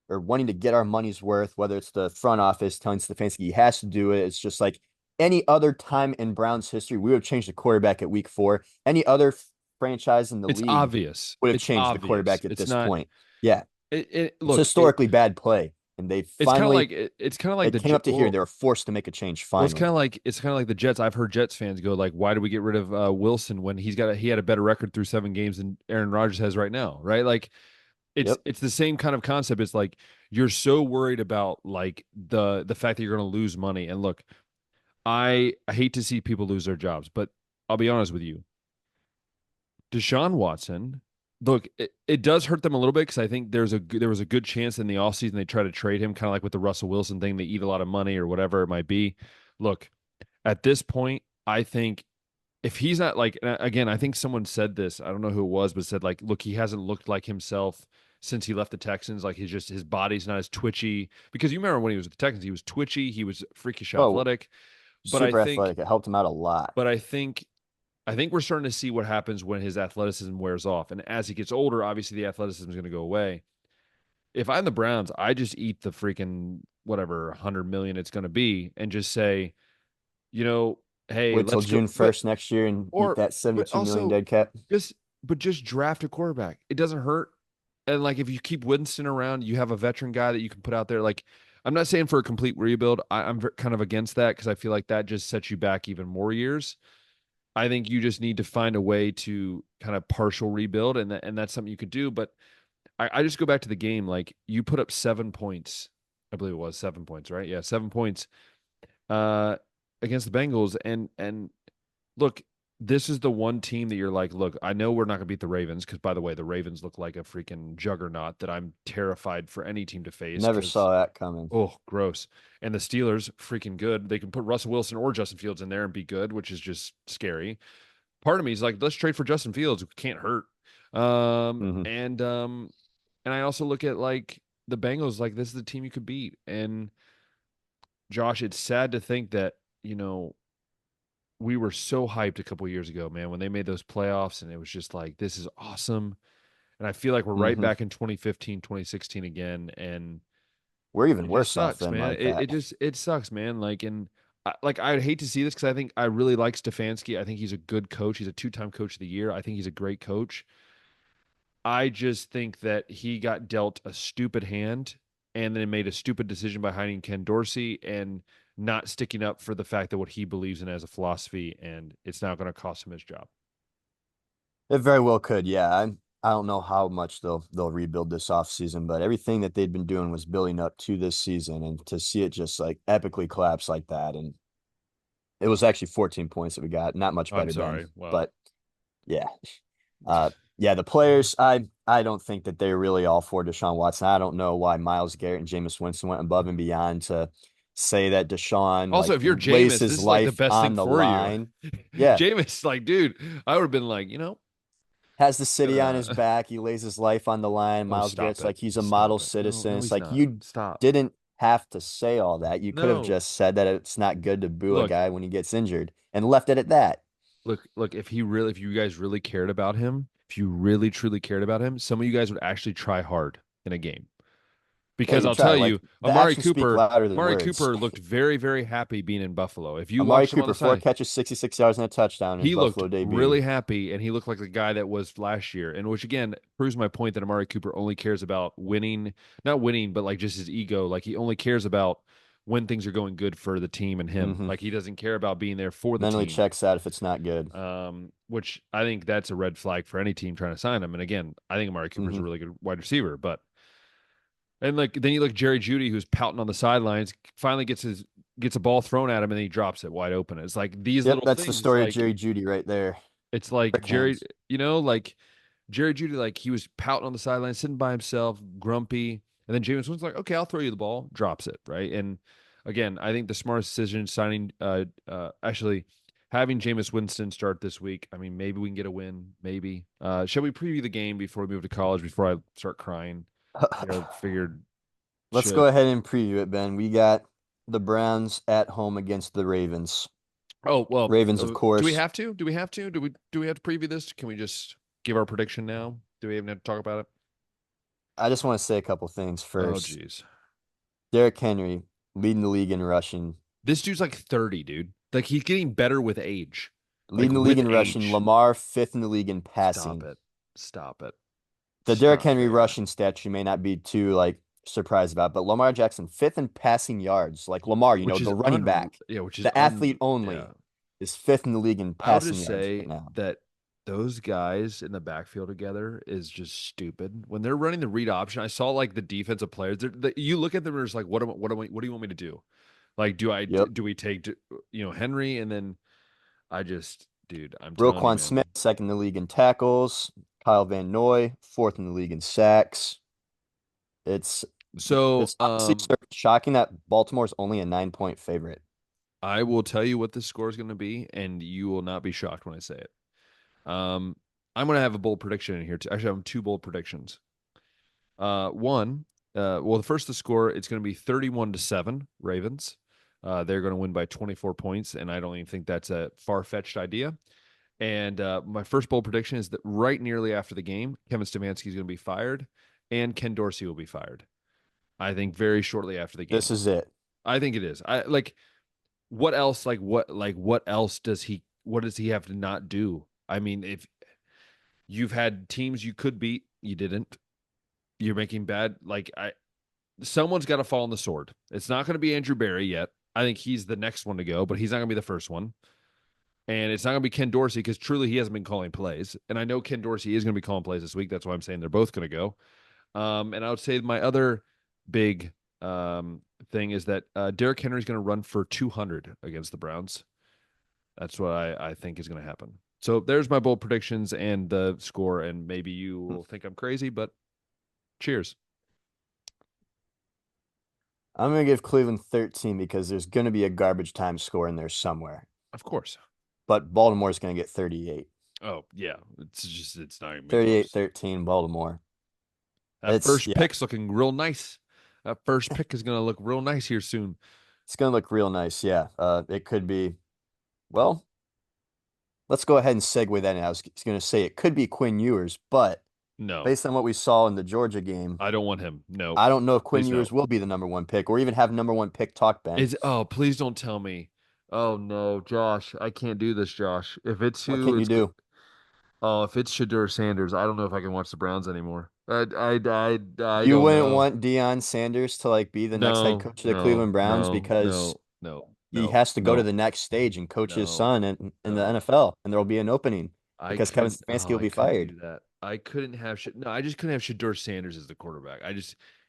Speaker 2: or wanting to get our money's worth, whether it's the front office telling Stefanski he has to do it. It's just like any other time in Browns history, we would have changed the quarterback at week 4. Any other franchise in the
Speaker 1: it's
Speaker 2: league
Speaker 1: obvious.
Speaker 2: would have
Speaker 1: It's
Speaker 2: changed the
Speaker 1: obvious.
Speaker 2: quarterback at
Speaker 1: It's
Speaker 2: this
Speaker 1: not.
Speaker 2: point. Yeah, it's
Speaker 1: Look.
Speaker 2: historically bad play, and they
Speaker 1: It's kind of
Speaker 2: finally
Speaker 1: like it's kind of like
Speaker 2: it came up to here. They were forced to make a change
Speaker 1: well, it's kind
Speaker 2: finally.
Speaker 1: of like the Jets. I've heard Jets fans go like, "Why do we get rid of Wilson when he had a better record through 7 games than Aaron Rodgers has right now?" Right? Like
Speaker 2: Yep.
Speaker 1: it's the same kind of concept. It's like you're so worried about like the fact that you're going to lose money. And look, I hate to see people lose their jobs, but I'll be honest with you, Deshaun Watson. Look, it does hurt them a little bit because I think there was a good chance in the offseason they try to trade him, kind of like with the Russell Wilson thing. They eat a lot of money or whatever it might be. Look, at this point, I think if he's not like, again, I think someone said this, I don't know who it was, but said like, look, he hasn't looked like himself since he left the Texans. Like his body's not as twitchy because you remember when he was with the Texans, he was twitchy, he was freakish
Speaker 2: Oh,
Speaker 1: athletic. But I
Speaker 2: super
Speaker 1: think,
Speaker 2: athletic. It helped him out a lot.
Speaker 1: but I think we're starting to see what happens when his athleticism wears off. And as he gets older, obviously the athleticism is going to go away. If I'm the Browns, I just eat the freaking whatever 100 million it's going to be and just say, you know, hey,
Speaker 2: Wait till
Speaker 1: let's go.
Speaker 2: June 1st next year and eat
Speaker 1: Or
Speaker 2: that
Speaker 1: but
Speaker 2: 72 million
Speaker 1: also
Speaker 2: dead cap.
Speaker 1: just just draft a quarterback. It doesn't hurt. And like if you keep Winston around, you have a veteran guy that you can put out there. Like I'm not saying for a complete rebuild. I'm kind of against that because I feel like that just sets you back even more years. I think you just need to find a way to kind of partial rebuild, and that's something you could do. But I just go back to the game. Like you put up 7 points, I believe it was 7 points, right? Yeah, 7 points uh, against the Bengals, and look, this is the one team that you're like, look, I know we're not going to beat the Ravens because, by the way, the Ravens look like a freaking juggernaut that I'm terrified for any team to face
Speaker 2: Never
Speaker 1: because,
Speaker 2: saw that coming.
Speaker 1: oh, gross. And the Steelers, freaking good. They can put Russell Wilson or Justin Fields in there and be good, which is just scary. Part of me is like, let's trade for Justin Fields. Can't hurt. Um,
Speaker 2: Hmm.
Speaker 1: and um, and I also look at like the Bengals, like this is the team you could beat. And Josh, it's sad to think that we were so hyped a couple years ago, man, when they made those playoffs, and it was just like, this is awesome. And I feel like we're right
Speaker 2: Hmm.
Speaker 1: back in 2015, 2016 again, and
Speaker 2: We're even
Speaker 1: it just
Speaker 2: worse off
Speaker 1: sucks,
Speaker 2: then,
Speaker 1: man.
Speaker 2: like
Speaker 1: It
Speaker 2: that.
Speaker 1: it just it sucks, man. Like, and I'd hate to see this because I think I really like Stefanski. I think he's a good coach. He's a 2-time coach of the year. I think he's a great coach. I just think that he got dealt a stupid hand and then made a stupid decision by hiring Ken Dorsey and not sticking up for the fact that what he believes in as a philosophy, and it's now going to cost him his job.
Speaker 2: It very well could. Yeah. I don't know how much they'll rebuild this offseason, but everything that they'd been doing was building up to this season, and to see it just like epically collapse like that. And it was actually 14 points that we got. Not much
Speaker 1: I'm
Speaker 2: better than,
Speaker 1: sorry. Well,
Speaker 2: but yeah. Yeah, the players, I don't think that they're really all for Deshaun Watson. I don't know why Miles Garrett and Jameis Winston went above and beyond to say that Deshaun
Speaker 1: also,
Speaker 2: like
Speaker 1: if you're
Speaker 2: lays
Speaker 1: Jameis,
Speaker 2: his
Speaker 1: this is like the
Speaker 2: life
Speaker 1: best thing
Speaker 2: on the
Speaker 1: for you.
Speaker 2: line. Yeah,
Speaker 1: Jameis, like, dude, I would have been like,
Speaker 2: has the city on his
Speaker 1: gonna.
Speaker 2: back. He lays his life on the line.
Speaker 1: Oh,
Speaker 2: Miles
Speaker 1: stop
Speaker 2: Garrett's
Speaker 1: it.
Speaker 2: like he's a model
Speaker 1: Stop it. No,
Speaker 2: citizen.
Speaker 1: no,
Speaker 2: It's
Speaker 1: he's
Speaker 2: like
Speaker 1: not.
Speaker 2: you
Speaker 1: Stop.
Speaker 2: didn't have to say all that. You could have
Speaker 1: No.
Speaker 2: just said that it's not good to boo a
Speaker 1: Look,
Speaker 2: guy when he gets injured and left it at that.
Speaker 1: look, if you guys really cared about him, if you really truly cared about him, some of you guys would actually try hard in a game.
Speaker 2: Yeah,
Speaker 1: Because
Speaker 2: you
Speaker 1: I'll
Speaker 2: try.
Speaker 1: tell
Speaker 2: Like
Speaker 1: you,
Speaker 2: the actions speak louder than
Speaker 1: Amari
Speaker 2: words.
Speaker 1: Cooper looked very, very happy being in Buffalo. If you
Speaker 2: Amari
Speaker 1: watched him on
Speaker 2: Cooper,
Speaker 1: the
Speaker 2: four
Speaker 1: side,
Speaker 2: catches, 66 yards, and a touchdown in his
Speaker 1: he looked
Speaker 2: Buffalo debut.
Speaker 1: really happy, and he looked like the guy that was last year. And which again proves my point that Amari Cooper only cares about winning, not winning, but like just his ego. Like he only cares about when things are going good for the team and him.
Speaker 2: Hmm.
Speaker 1: Like he doesn't care about being there for the
Speaker 2: Mentally
Speaker 1: team.
Speaker 2: checks out if it's not good.
Speaker 1: Which I think that's a red flag for any team trying to sign him. And again, I think Amari Cooper is a
Speaker 2: Hmm.
Speaker 1: really good wide receiver, but and like then you look Jerry Judy, who's pouting on the sidelines, finally gets a ball thrown at him and then he drops it wide open. It's like these
Speaker 2: Yep,
Speaker 1: little
Speaker 2: that's the
Speaker 1: things,
Speaker 2: story of
Speaker 1: like
Speaker 2: Jerry Judy right there.
Speaker 1: it's like
Speaker 2: Brick
Speaker 1: Jerry,
Speaker 2: hands.
Speaker 1: like Jerry Judy, like he was pouting on the sidelines, sitting by himself, grumpy, and then James Winston's like, okay, I'll throw you the ball, drops it, right? And again, I think the smartest decision signing, actually, having Jameis Winston start this week, I mean, maybe we can get a win. Maybe. Shall we preview the game before we move to college? Before I start crying, figured
Speaker 2: Let's go
Speaker 1: should.
Speaker 2: ahead and preview it, Ben. We got the Browns at home against the Ravens.
Speaker 1: Oh well,
Speaker 2: Ravens, of
Speaker 1: do we
Speaker 2: course.
Speaker 1: have to? Do we have to? Do we have to preview this? Can we just give our prediction now? Do we even have to talk about it?
Speaker 2: I just want to say a couple things
Speaker 1: Oh
Speaker 2: first.
Speaker 1: geez,
Speaker 2: Derrick Henry leading the league in rushing.
Speaker 1: this dude's like 30, dude. Like he's getting better with age. Like
Speaker 2: Leading the league
Speaker 1: with
Speaker 2: in rushing.
Speaker 1: age.
Speaker 2: Lamar fifth in the league in
Speaker 1: Stop
Speaker 2: passing.
Speaker 1: it. Stop it.
Speaker 2: The Derrick
Speaker 1: Stop
Speaker 2: Henry
Speaker 1: it.
Speaker 2: rushing stats you may not be too surprised about, but Lamar Jackson fifth in passing yards. Like Lamar,
Speaker 1: Which is
Speaker 2: the running back,
Speaker 1: which is
Speaker 2: the athlete
Speaker 1: yeah.
Speaker 2: only, is fifth in the league in
Speaker 1: I would
Speaker 2: passing
Speaker 1: just
Speaker 2: yards right
Speaker 1: say
Speaker 2: now.
Speaker 1: that those guys in the backfield together is just stupid. When they're running the read option, I saw like the defensive players. You look at them and it's like, what do you want me to do? Like,
Speaker 2: Yep.
Speaker 1: do we take Henry and then dude, I'm telling you,
Speaker 2: Roquan
Speaker 1: man.
Speaker 2: Smith, second in the league in tackles. Kyle Van Noy, fourth in the league in sacks. It's
Speaker 1: So,
Speaker 2: it's honestly shocking that Baltimore's only a 9-point favorite.
Speaker 1: I will tell you what the score is going to be, and you will not be shocked when I say it. Um, I'm going to have a bold prediction in here. Actually, I have two bold predictions. One, the first, the score, it's going to be 31-7 Ravens. They're going to win by 24 points, and I don't even think that's a far-fetched idea. And my first bold prediction is that right nearly after the game, Kevin Stefanski is going to be fired, and Ken Dorsey will be fired. I think very shortly after the game.
Speaker 2: This is it.
Speaker 1: I think it is. I like what else? What else does he? What does he have to not do? I mean, if you've had teams you could beat, you didn't. You're making bad. Someone's got to fall on the sword. It's not going to be Andrew Berry yet. I think he's the next one to go, but he's not going to be the first one. And it's not going to be Ken Dorsey because truly he hasn't been calling plays. And I know Ken Dorsey is going to be calling plays this week. That's why I'm saying they're both going to go. And I would say my other big thing is that Derrick Henry is going to run for 200 against the Browns. That's what I think is going to happen. So there's my bold predictions and the score. And maybe you will think I'm crazy, but cheers.
Speaker 2: I'm going to give Cleveland 13 because there's going to be a garbage time score in there somewhere.
Speaker 1: Of course.
Speaker 2: But Baltimore's going to get 38.
Speaker 1: Oh, yeah. It's not even
Speaker 2: 38-13 Baltimore.
Speaker 1: That first pick's looking real nice. That first pick is going to look real nice here soon.
Speaker 2: It's going to look real nice, yeah. It could be, well, let's go ahead and segue that in. I was going to say it could be Quinn Ewers, but
Speaker 1: no,
Speaker 2: based on what we saw in the Georgia game,
Speaker 1: I don't want him. No,
Speaker 2: I don't know if Quinn Ewers will be the number one pick or even have number one pick talk, Ben.
Speaker 1: Please don't tell me. Oh no, Josh, I can't do this, Josh. If it's
Speaker 2: What can you do?
Speaker 1: Oh, if it's Shedeur Sanders, I don't know if I can watch the Browns anymore. I
Speaker 2: You
Speaker 1: don't
Speaker 2: wouldn't
Speaker 1: know.
Speaker 2: want Deion Sanders to be the next head coach of the Cleveland Browns because he has to go to the next stage and coach his son in the NFL, and there will be an opening because Kevin Stefanski will be fired.
Speaker 1: Do that. I couldn't have I just couldn't have Shedeur Sanders as the quarterback.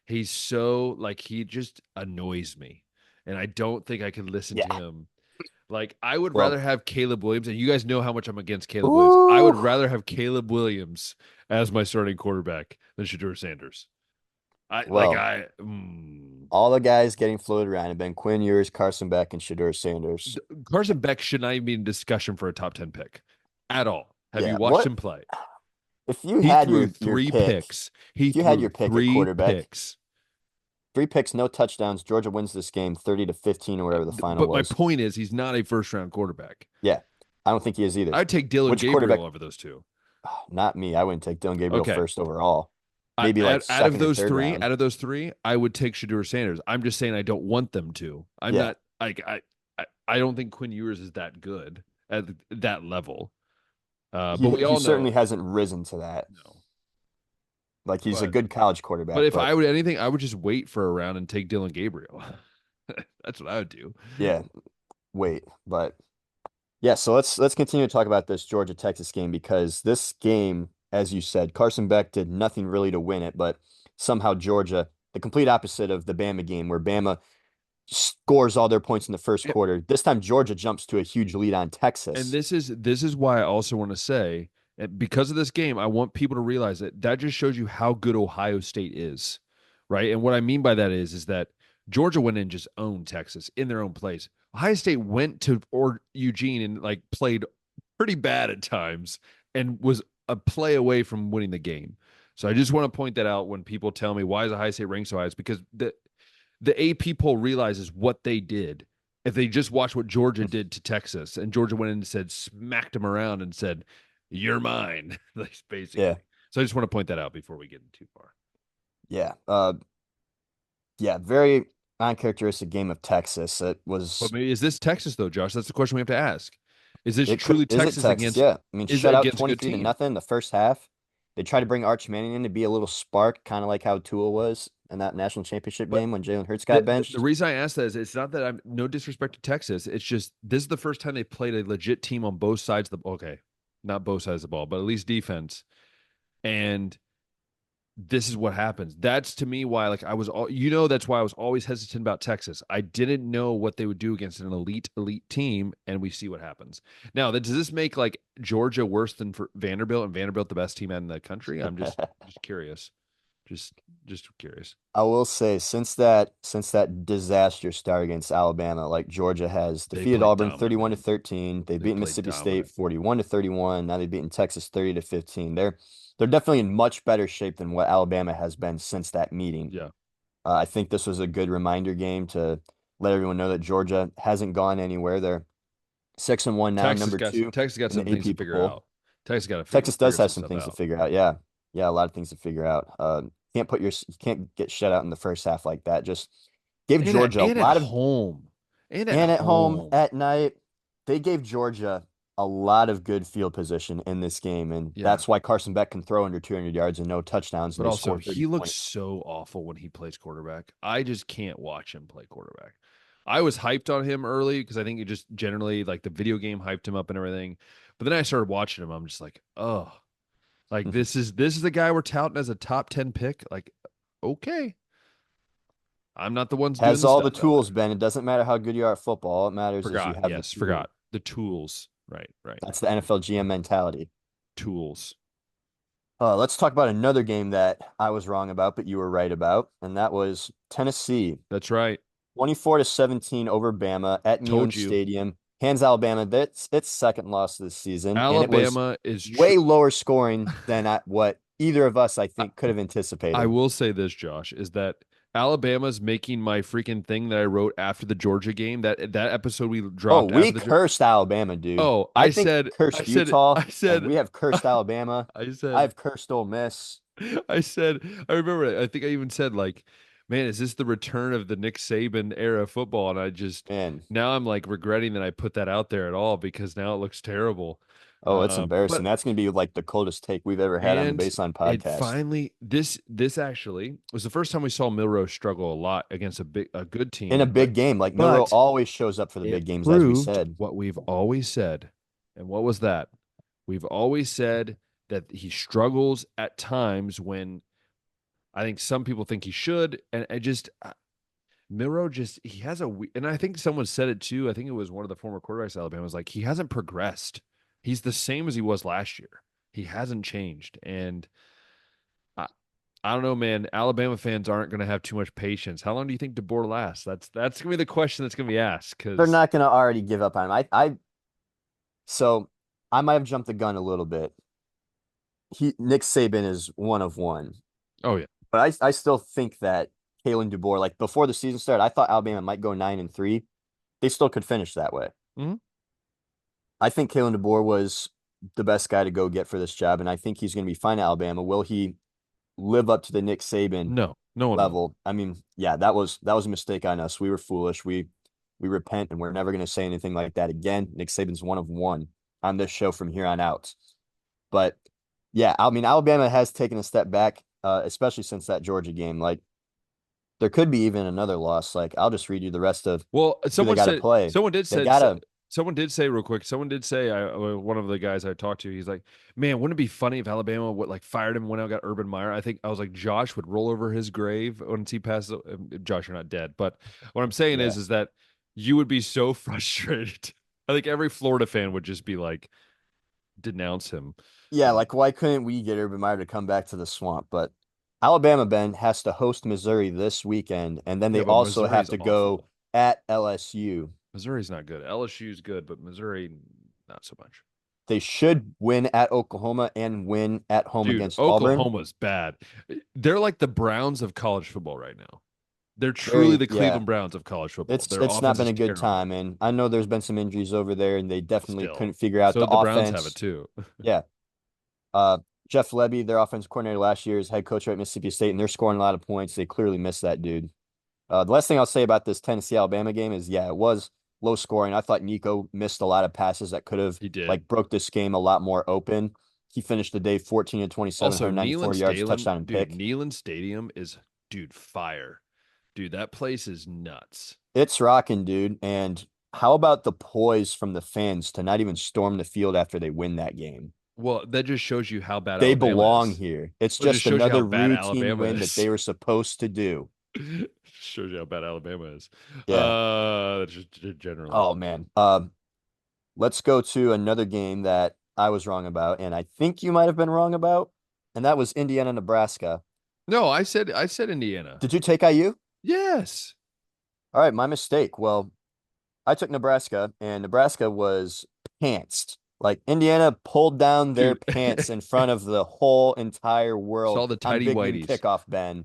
Speaker 1: He's so he just annoys me, and I don't think I can listen to him. Like I would rather have Caleb Williams, and you guys know how much I'm against Caleb Williams. I would rather have Caleb Williams as my starting quarterback than Shedeur Sanders.
Speaker 2: All the guys getting floated around have been Quinn Ewers, Carson Beck, and Shedeur Sanders.
Speaker 1: Carson Beck should not even be in discussion for a top 10 pick at all. Have you watched him play?
Speaker 2: If you had your
Speaker 1: three
Speaker 2: pick,
Speaker 1: picks,
Speaker 2: if you had your pick at quarterback,
Speaker 1: picks.
Speaker 2: 3 picks, no touchdowns. Georgia wins this game 30-15 or whatever the final was.
Speaker 1: But my point is, he's not a first-round quarterback.
Speaker 2: Yeah, I don't think he is either.
Speaker 1: I'd take Dylan Gabriel over those two.
Speaker 2: Not me. I wouldn't take Dylan Gabriel first overall. Maybe
Speaker 1: out of those three,
Speaker 2: round.
Speaker 1: I would take Shedeur Sanders. I'm just saying I don't want them to. I'm not I don't think Quinn Ewers is that good at that level. But we all know
Speaker 2: he certainly hasn't risen to that.
Speaker 1: No.
Speaker 2: He's a good college quarterback.
Speaker 1: But if I would anything, I would just wait for a round and take Dylan Gabriel. That's what I would do.
Speaker 2: Yeah, wait, but yeah. So let's continue to talk about this Georgia Texas game because this game, as you said, Carson Beck did nothing really to win it, but somehow Georgia, the complete opposite of the Bama game, where Bama scores all their points in the first quarter. This time Georgia jumps to a huge lead on Texas.
Speaker 1: And this is why I also want to say, because of this game, I want people to realize that just shows you how good Ohio State is, right? And what I mean by that is that Georgia went in and just owned Texas in their own place. Ohio State went to Eugene and like played pretty bad at times and was a play away from winning the game. So I just want to point that out when people tell me why is Ohio State ranked so high. It's because the AP poll realizes what they did. If they just watch what Georgia did to Texas, and Georgia went in and said, smacked them around and said, "You're mine," like basically.
Speaker 2: Yeah.
Speaker 1: So I just want to point that out before we get too far.
Speaker 2: Yeah. Yeah, very uncharacteristic game of Texas. It
Speaker 1: But
Speaker 2: was
Speaker 1: maybe is this Texas though, Josh? That's the question we have to ask. Is this
Speaker 2: it could
Speaker 1: truly
Speaker 2: is it
Speaker 1: Texas
Speaker 2: Texas?
Speaker 1: against
Speaker 2: Yeah. I mean,
Speaker 1: is it
Speaker 2: shut out
Speaker 1: against a good
Speaker 2: 23 to
Speaker 1: team?
Speaker 2: nothing the first half. They tried to bring Arch Manning in to be a little spark, kind of like how Tua was in that national championship
Speaker 1: But
Speaker 2: game when Jalen Hurts got
Speaker 1: the
Speaker 2: benched.
Speaker 1: reason I ask that is it's not that I'm no disrespect to Texas. It's just this is the first time they played a legit team on both sides of the okay, not both sides of the ball, but at least defense. And this is what happens. That's to me why, like, I was all that's why I was always hesitant about Texas. I didn't know what they would do against an elite team, and we see what happens. Now, does this make like Georgia worse than for Vanderbilt and Vanderbilt the best team in the country? I'm just curious. Just curious.
Speaker 2: I will say since that disaster start against Alabama, like Georgia has
Speaker 1: They
Speaker 2: defeated
Speaker 1: played
Speaker 2: Auburn 31 to
Speaker 1: dominant.
Speaker 2: 13. They've
Speaker 1: They
Speaker 2: beaten
Speaker 1: played
Speaker 2: Mississippi State
Speaker 1: dominant.
Speaker 2: 41 to 31. Now they've beaten Texas 30 to 15. They're definitely in much better shape than what Alabama has been since that meeting.
Speaker 1: Yeah.
Speaker 2: I think this was a good reminder game to let everyone know that Georgia hasn't gone anywhere. They're 6-1 now, number two
Speaker 1: Texas got
Speaker 2: in
Speaker 1: some
Speaker 2: the
Speaker 1: things to
Speaker 2: AP
Speaker 1: figure
Speaker 2: poll.
Speaker 1: out. Texas got to
Speaker 2: Texas does
Speaker 1: figure
Speaker 2: have
Speaker 1: some
Speaker 2: some
Speaker 1: stuff
Speaker 2: things to
Speaker 1: out.
Speaker 2: figure out. Yeah. Yeah, a lot of things to figure out. You can't get shut out in the first half like that. Just gave Georgia a
Speaker 1: And at
Speaker 2: lot of
Speaker 1: home. And at
Speaker 2: and at home
Speaker 1: home.
Speaker 2: at night. They gave Georgia a lot of good field position in this game, and
Speaker 1: Yeah.
Speaker 2: that's why Carson Beck can throw under 200 yards and no touchdowns, and
Speaker 1: But
Speaker 2: they
Speaker 1: also,
Speaker 2: score 30
Speaker 1: he looks
Speaker 2: points.
Speaker 1: so awful when he plays quarterback. I just can't watch him play quarterback. I was hyped on him early because I think it just generally like the video game hyped him up and everything. But then I started watching him. I'm just like, oh, like this is the guy we're touting as a top 10 pick. Like, okay, I'm not the ones doing
Speaker 2: Has
Speaker 1: the
Speaker 2: all the
Speaker 1: stuff out
Speaker 2: tools,
Speaker 1: there.
Speaker 2: Ben. It doesn't matter how good you are at football. All it matters is you
Speaker 1: Forgot.
Speaker 2: have the
Speaker 1: Yes,
Speaker 2: tools.
Speaker 1: forgot the tools. Right.
Speaker 2: That's the NFL GM mentality.
Speaker 1: Tools.
Speaker 2: Let's talk about another game that I was wrong about, but you were right about, and that was Tennessee
Speaker 1: That's right.
Speaker 2: 24 to 17 over Bama at Neyland
Speaker 1: Told you.
Speaker 2: Stadium. Hands Alabama. That's its second loss this season, and it was
Speaker 1: Alabama is true.
Speaker 2: way lower scoring than what either of us, I think, could have
Speaker 1: I
Speaker 2: anticipated.
Speaker 1: will say this, Josh, is that Alabama's making my freaking thing that I wrote after the Georgia game. That episode we
Speaker 2: Oh,
Speaker 1: dropped
Speaker 2: we
Speaker 1: after the.
Speaker 2: cursed Alabama, dude.
Speaker 1: Oh,
Speaker 2: I think we cursed Utah,
Speaker 1: I
Speaker 2: and
Speaker 1: said,
Speaker 2: we have cursed Alabama.
Speaker 1: I said,
Speaker 2: I've cursed Ole Miss.
Speaker 1: I said, I remember it. I think I even said like, man, is this the return of the Nick Saban era of football? And I just
Speaker 2: Man,
Speaker 1: now I'm like regretting that I put that out there at all because now it looks terrible.
Speaker 2: oh, it's embarrassing.
Speaker 1: But
Speaker 2: That's going to be like the coldest take we've ever had on the
Speaker 1: and
Speaker 2: Baseline
Speaker 1: it
Speaker 2: podcast.
Speaker 1: finally this actually was the first time we saw Milrose struggle a lot against a good
Speaker 2: In a
Speaker 1: team,
Speaker 2: big game, like Milrow
Speaker 1: but
Speaker 2: always shows up for the
Speaker 1: it
Speaker 2: big games, as we
Speaker 1: proved
Speaker 2: said.
Speaker 1: what we've always said. And what was that? We've always said that he struggles at times when I think some people think he should. And I just, Miro just, he has and I think someone said it too. I think it was one of the former quarterbacks at Alabama was like, he hasn't progressed. He's the same as he was last year. He hasn't changed. And I don't know, man. Alabama fans aren't going to have too much patience. How long do you think DeBoer lasts? That's going to be the question that's going to be asked
Speaker 2: They're
Speaker 1: because
Speaker 2: not going to already give up on him. So I might have jumped the gun a little bit. Nick Saban is one of one,
Speaker 1: oh yeah,
Speaker 2: but I still think that Kalen DeBoer, like before the season started, I thought Alabama might go 9-3. They still could finish that way.
Speaker 1: Mhm.
Speaker 2: I think Kalen DeBoer was the best guy to go get for this job, and I think he's going to be fine at Alabama. Will he live up to the Nick Saban
Speaker 1: No one will.
Speaker 2: level? I mean, yeah, that was a mistake on us. We were foolish. We repent, and we're never going to say anything like that again. Nick Saban's one of one on this show from here on out. But yeah, I mean, Alabama has taken a step back, especially since that Georgia game. Like, there could be even another loss. Like, I'll just read you the rest of
Speaker 1: Well,
Speaker 2: who they got to play. They got to.
Speaker 1: someone did say real quick. Someone did say one of the guys I talked to. He's like, man, wouldn't it be funny if Alabama would like fired him when I got Urban Meyer? I think I was like, Josh would roll over his grave once he passes. Josh, you're not dead, but what I'm saying
Speaker 2: Yeah.
Speaker 1: is that you would be so frustrated. I think every Florida fan would just be like, denounce him.
Speaker 2: Yeah, like why couldn't we get Urban Meyer to come back to the swamp? But Alabama, Ben, has to host Missouri this weekend, and then
Speaker 1: Yeah,
Speaker 2: they
Speaker 1: but
Speaker 2: also
Speaker 1: Missouri
Speaker 2: have
Speaker 1: is
Speaker 2: to go
Speaker 1: awful.
Speaker 2: at LSU.
Speaker 1: Missouri's not good. LSU's good, but Missouri, not so much.
Speaker 2: They should win at Oklahoma and win at home
Speaker 1: Dude,
Speaker 2: against Auburn.
Speaker 1: Oklahoma's bad. They're like the Browns of college football right now. They're truly
Speaker 2: Very,
Speaker 1: the
Speaker 2: yeah.
Speaker 1: Cleveland Browns of college football.
Speaker 2: It's
Speaker 1: Their
Speaker 2: it's not
Speaker 1: offense
Speaker 2: been
Speaker 1: is
Speaker 2: a good
Speaker 1: terrible
Speaker 2: time, and I know there's been some injuries over there, and they definitely
Speaker 1: still.
Speaker 2: couldn't figure out
Speaker 1: So
Speaker 2: the
Speaker 1: the Browns have it
Speaker 2: offense.
Speaker 1: too.
Speaker 2: Yeah. Jeff Lebby, their offense coordinator last year, is head coach at Mississippi State, and they're scoring a lot of points. They clearly missed that dude. The last thing I'll say about this Tennessee Alabama game is, yeah, it was low scoring. I thought Nico missed a lot of passes that could have
Speaker 1: He did.
Speaker 2: like broke this game a lot more open. He finished the day 14 and 27,
Speaker 1: Also,
Speaker 2: 194 yards, touchdown and pick.
Speaker 1: Neyland Stadium is, dude, fire. Dude, that place is nuts.
Speaker 2: It's rocking, dude. And how about the poise from the fans to not even storm the field after they win that game?
Speaker 1: Well, that just shows you how bad
Speaker 2: They
Speaker 1: Alabama
Speaker 2: belong
Speaker 1: is.
Speaker 2: here. It's
Speaker 1: Well, it just
Speaker 2: just
Speaker 1: shows you how
Speaker 2: another
Speaker 1: bad
Speaker 2: routine
Speaker 1: Alabama
Speaker 2: win that
Speaker 1: is.
Speaker 2: they were supposed to do.
Speaker 1: Shows you how bad Alabama is.
Speaker 2: Yeah.
Speaker 1: Just generally.
Speaker 2: Oh man. Let's go to another game that I was wrong about, and I think you might have been wrong about, and that was Indiana, Nebraska.
Speaker 1: No, I said Indiana.
Speaker 2: Did you take IU?
Speaker 1: Yes.
Speaker 2: All right, my mistake. Well, I took Nebraska, and Nebraska was pantsed. Like Indiana pulled down their
Speaker 1: Dude.
Speaker 2: pants in front of the whole entire world
Speaker 1: Saw the
Speaker 2: on
Speaker 1: tidy
Speaker 2: Big Noon
Speaker 1: whiteys.
Speaker 2: Kickoff, Ben.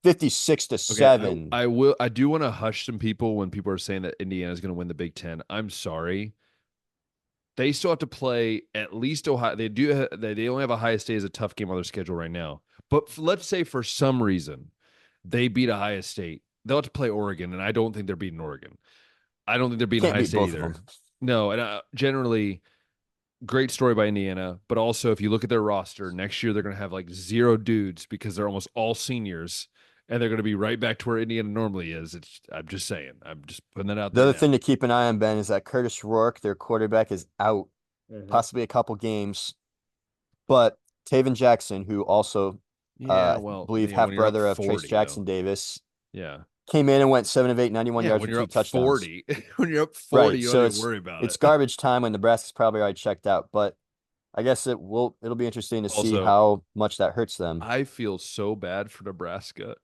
Speaker 2: 56 to
Speaker 1: Okay,
Speaker 2: 7.
Speaker 1: I do want to hush some people when people are saying that Indiana's going to win the Big Ten. I'm sorry. They still have to play at least Ohio. They only have Ohio State as a tough game on their schedule right now. But let's say for some reason they beat Ohio State, they'll have to play Oregon, and I don't think they're beating Oregon. I don't think they're beating
Speaker 2: Can't
Speaker 1: Ohio
Speaker 2: beat
Speaker 1: State
Speaker 2: both of
Speaker 1: either.
Speaker 2: them.
Speaker 1: No, and generally great story by Indiana, but also if you look at their roster next year, they're going to have like zero dudes because they're almost all seniors, and they're going to be right back to where Indiana normally is. I'm just saying. I'm just putting that out
Speaker 2: The
Speaker 1: there
Speaker 2: other
Speaker 1: now.
Speaker 2: thing to keep an eye on, Ben, is that Curtis Rourke, their quarterback, is out
Speaker 1: Mhm.
Speaker 2: possibly a couple games. But Taven Jackson, who also
Speaker 1: Yeah,
Speaker 2: I
Speaker 1: well,
Speaker 2: believe
Speaker 1: when
Speaker 2: half
Speaker 1: you're up
Speaker 2: brother of Trace
Speaker 1: 40 though.
Speaker 2: Jackson Davis,
Speaker 1: Yeah.
Speaker 2: came in and went 7 of 8, 91
Speaker 1: Yeah,
Speaker 2: yards
Speaker 1: when
Speaker 2: for
Speaker 1: you're
Speaker 2: two
Speaker 1: up
Speaker 2: touchdowns.
Speaker 1: 40, when you're up 40,
Speaker 2: Right.
Speaker 1: you don't
Speaker 2: So
Speaker 1: even
Speaker 2: it's
Speaker 1: worry about
Speaker 2: it's
Speaker 1: it.
Speaker 2: garbage time when Nebraska's probably already checked out. But I guess it'll be interesting to see
Speaker 1: Also,
Speaker 2: how much that hurts them.
Speaker 1: I feel so bad for Nebraska.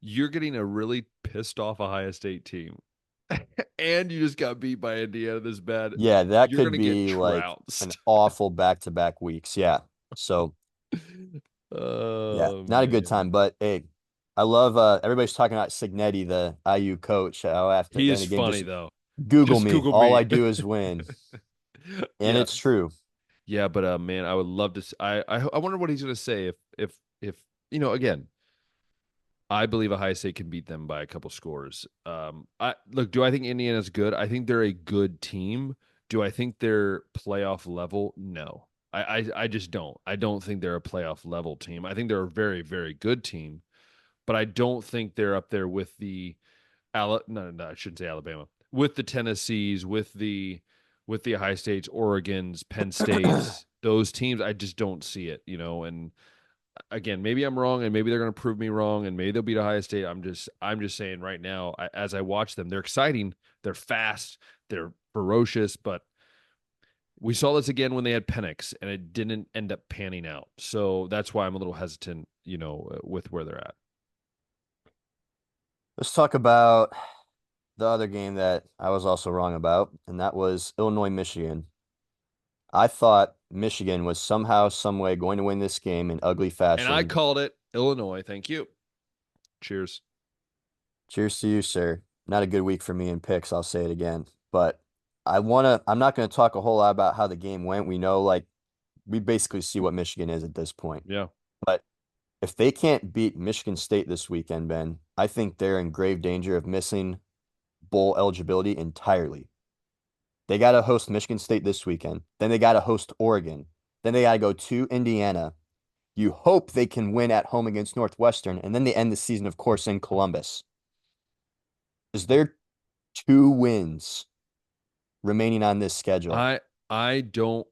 Speaker 1: You're getting a really pissed off Ohio State team, and you just got beat by Indiana this bad.
Speaker 2: Yeah, that
Speaker 1: You're
Speaker 2: could
Speaker 1: gonna get
Speaker 2: be like an
Speaker 1: trounced.
Speaker 2: awful back-to-back weeks. Yeah. So yeah,
Speaker 1: Oh
Speaker 2: not a good
Speaker 1: man,
Speaker 2: time. But hey, I love everybody's talking about Signetti, the IU coach. How after
Speaker 1: he
Speaker 2: the end
Speaker 1: is
Speaker 2: of the game,
Speaker 1: funny
Speaker 2: just
Speaker 1: though.
Speaker 2: Google
Speaker 1: Just
Speaker 2: me.
Speaker 1: Google
Speaker 2: All
Speaker 1: me.
Speaker 2: I do is win. And
Speaker 1: Yeah,
Speaker 2: it's true.
Speaker 1: yeah, but man, I would love to. I wonder what he's gonna say if again. I believe Ohio State can beat them by a couple scores. I look. Do I think Indiana's good? I think they're a good team. Do I think they're playoff level? No, I just don't. I don't think they're a playoff level team. I think they're a very very good team, but I don't think they're up there with the no, I shouldn't say Alabama, with the Tennessees, with the Ohio States, Oregons, Penn States, those teams. I just don't see it. And again, maybe I'm wrong, and maybe they're going to prove me wrong, and maybe they'll beat Ohio State. I'm just saying right now, as I watch them, they're exciting, they're fast, they're ferocious, but we saw this again when they had Penix, and it didn't end up panning out. So that's why I'm a little hesitant, with where they're at.
Speaker 2: Let's talk about the other game that I was also wrong about, and that was Illinois, Michigan. I thought Michigan was somehow, some way going to win this game in ugly
Speaker 1: And I
Speaker 2: fashion.
Speaker 1: called it Illinois. Thank you. Cheers.
Speaker 2: Cheers to you, sir. Not a good week for me in picks, I'll say it again. But I'm not gonna talk a whole lot about how the game went. We know like we basically see what Michigan is at this point.
Speaker 1: Yeah.
Speaker 2: But if they can't beat Michigan State this weekend, Ben, I think they're in grave danger of missing bowl eligibility entirely. They got to host Michigan State this weekend. Then they got to host Oregon. Then they got to go to Indiana. You hope they can win at home against Northwestern, and then they end the season, of course, in Columbus. Is there 2 wins remaining on this schedule?
Speaker 1: I don't.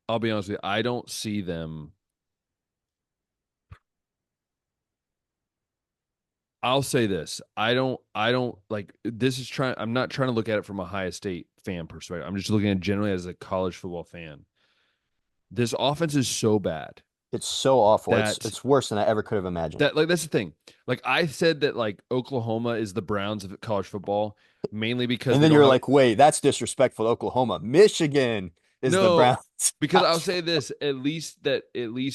Speaker 1: I'll be honest with you. I don't see them. I'll say this. I don't like this is trying I'm not trying to look at it from a Ohio State fan perspective. I'm just looking at it generally as a college football fan. This offense is so bad.
Speaker 2: It's so awful. It's
Speaker 1: that
Speaker 2: it's worse than I ever could have imagined.
Speaker 1: that's the thing. Like I said that like Oklahoma is the Browns of college football, mainly because
Speaker 2: And
Speaker 1: they
Speaker 2: then
Speaker 1: don't
Speaker 2: you're
Speaker 1: have
Speaker 2: like, wait, that's disrespectful to Oklahoma. Michigan is the
Speaker 1: no,
Speaker 2: Browns.
Speaker 1: because I'll say this, at least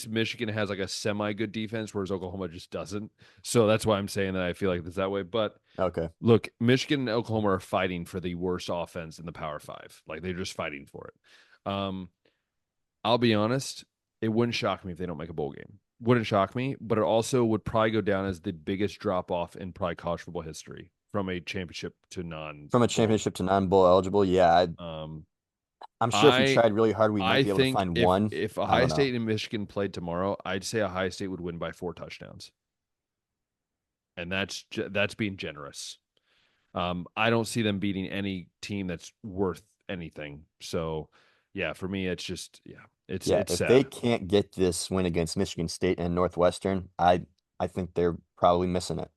Speaker 1: Michigan has like a semi good defense, whereas Oklahoma just doesn't. So that's why I'm saying that I feel like it's that way. But
Speaker 2: Okay.
Speaker 1: look, Michigan and Oklahoma are fighting for the worst offense in the Power Five. Like they're just fighting for it. I'll be honest, it wouldn't shock me if they don't make a bowl game. Wouldn't shock me, but it also would probably go down as the biggest drop off in probably college football history from a championship to non
Speaker 2: From a
Speaker 1: bowl.
Speaker 2: championship to non-bowl eligible, yeah,
Speaker 1: Um,
Speaker 2: I'm sure if we
Speaker 1: I
Speaker 2: tried really hard, we might
Speaker 1: I
Speaker 2: be able to
Speaker 1: think
Speaker 2: find
Speaker 1: if
Speaker 2: one. I
Speaker 1: Ohio
Speaker 2: don't know.
Speaker 1: State and Michigan played tomorrow, I'd say Ohio State would win by 4 touchdowns, and that's being generous. I don't see them beating any team that's worth anything. So, yeah, for me, it's just
Speaker 2: Yeah,
Speaker 1: it's
Speaker 2: if they
Speaker 1: sad.
Speaker 2: can't get this win against Michigan State and Northwestern, I think they're probably missing it.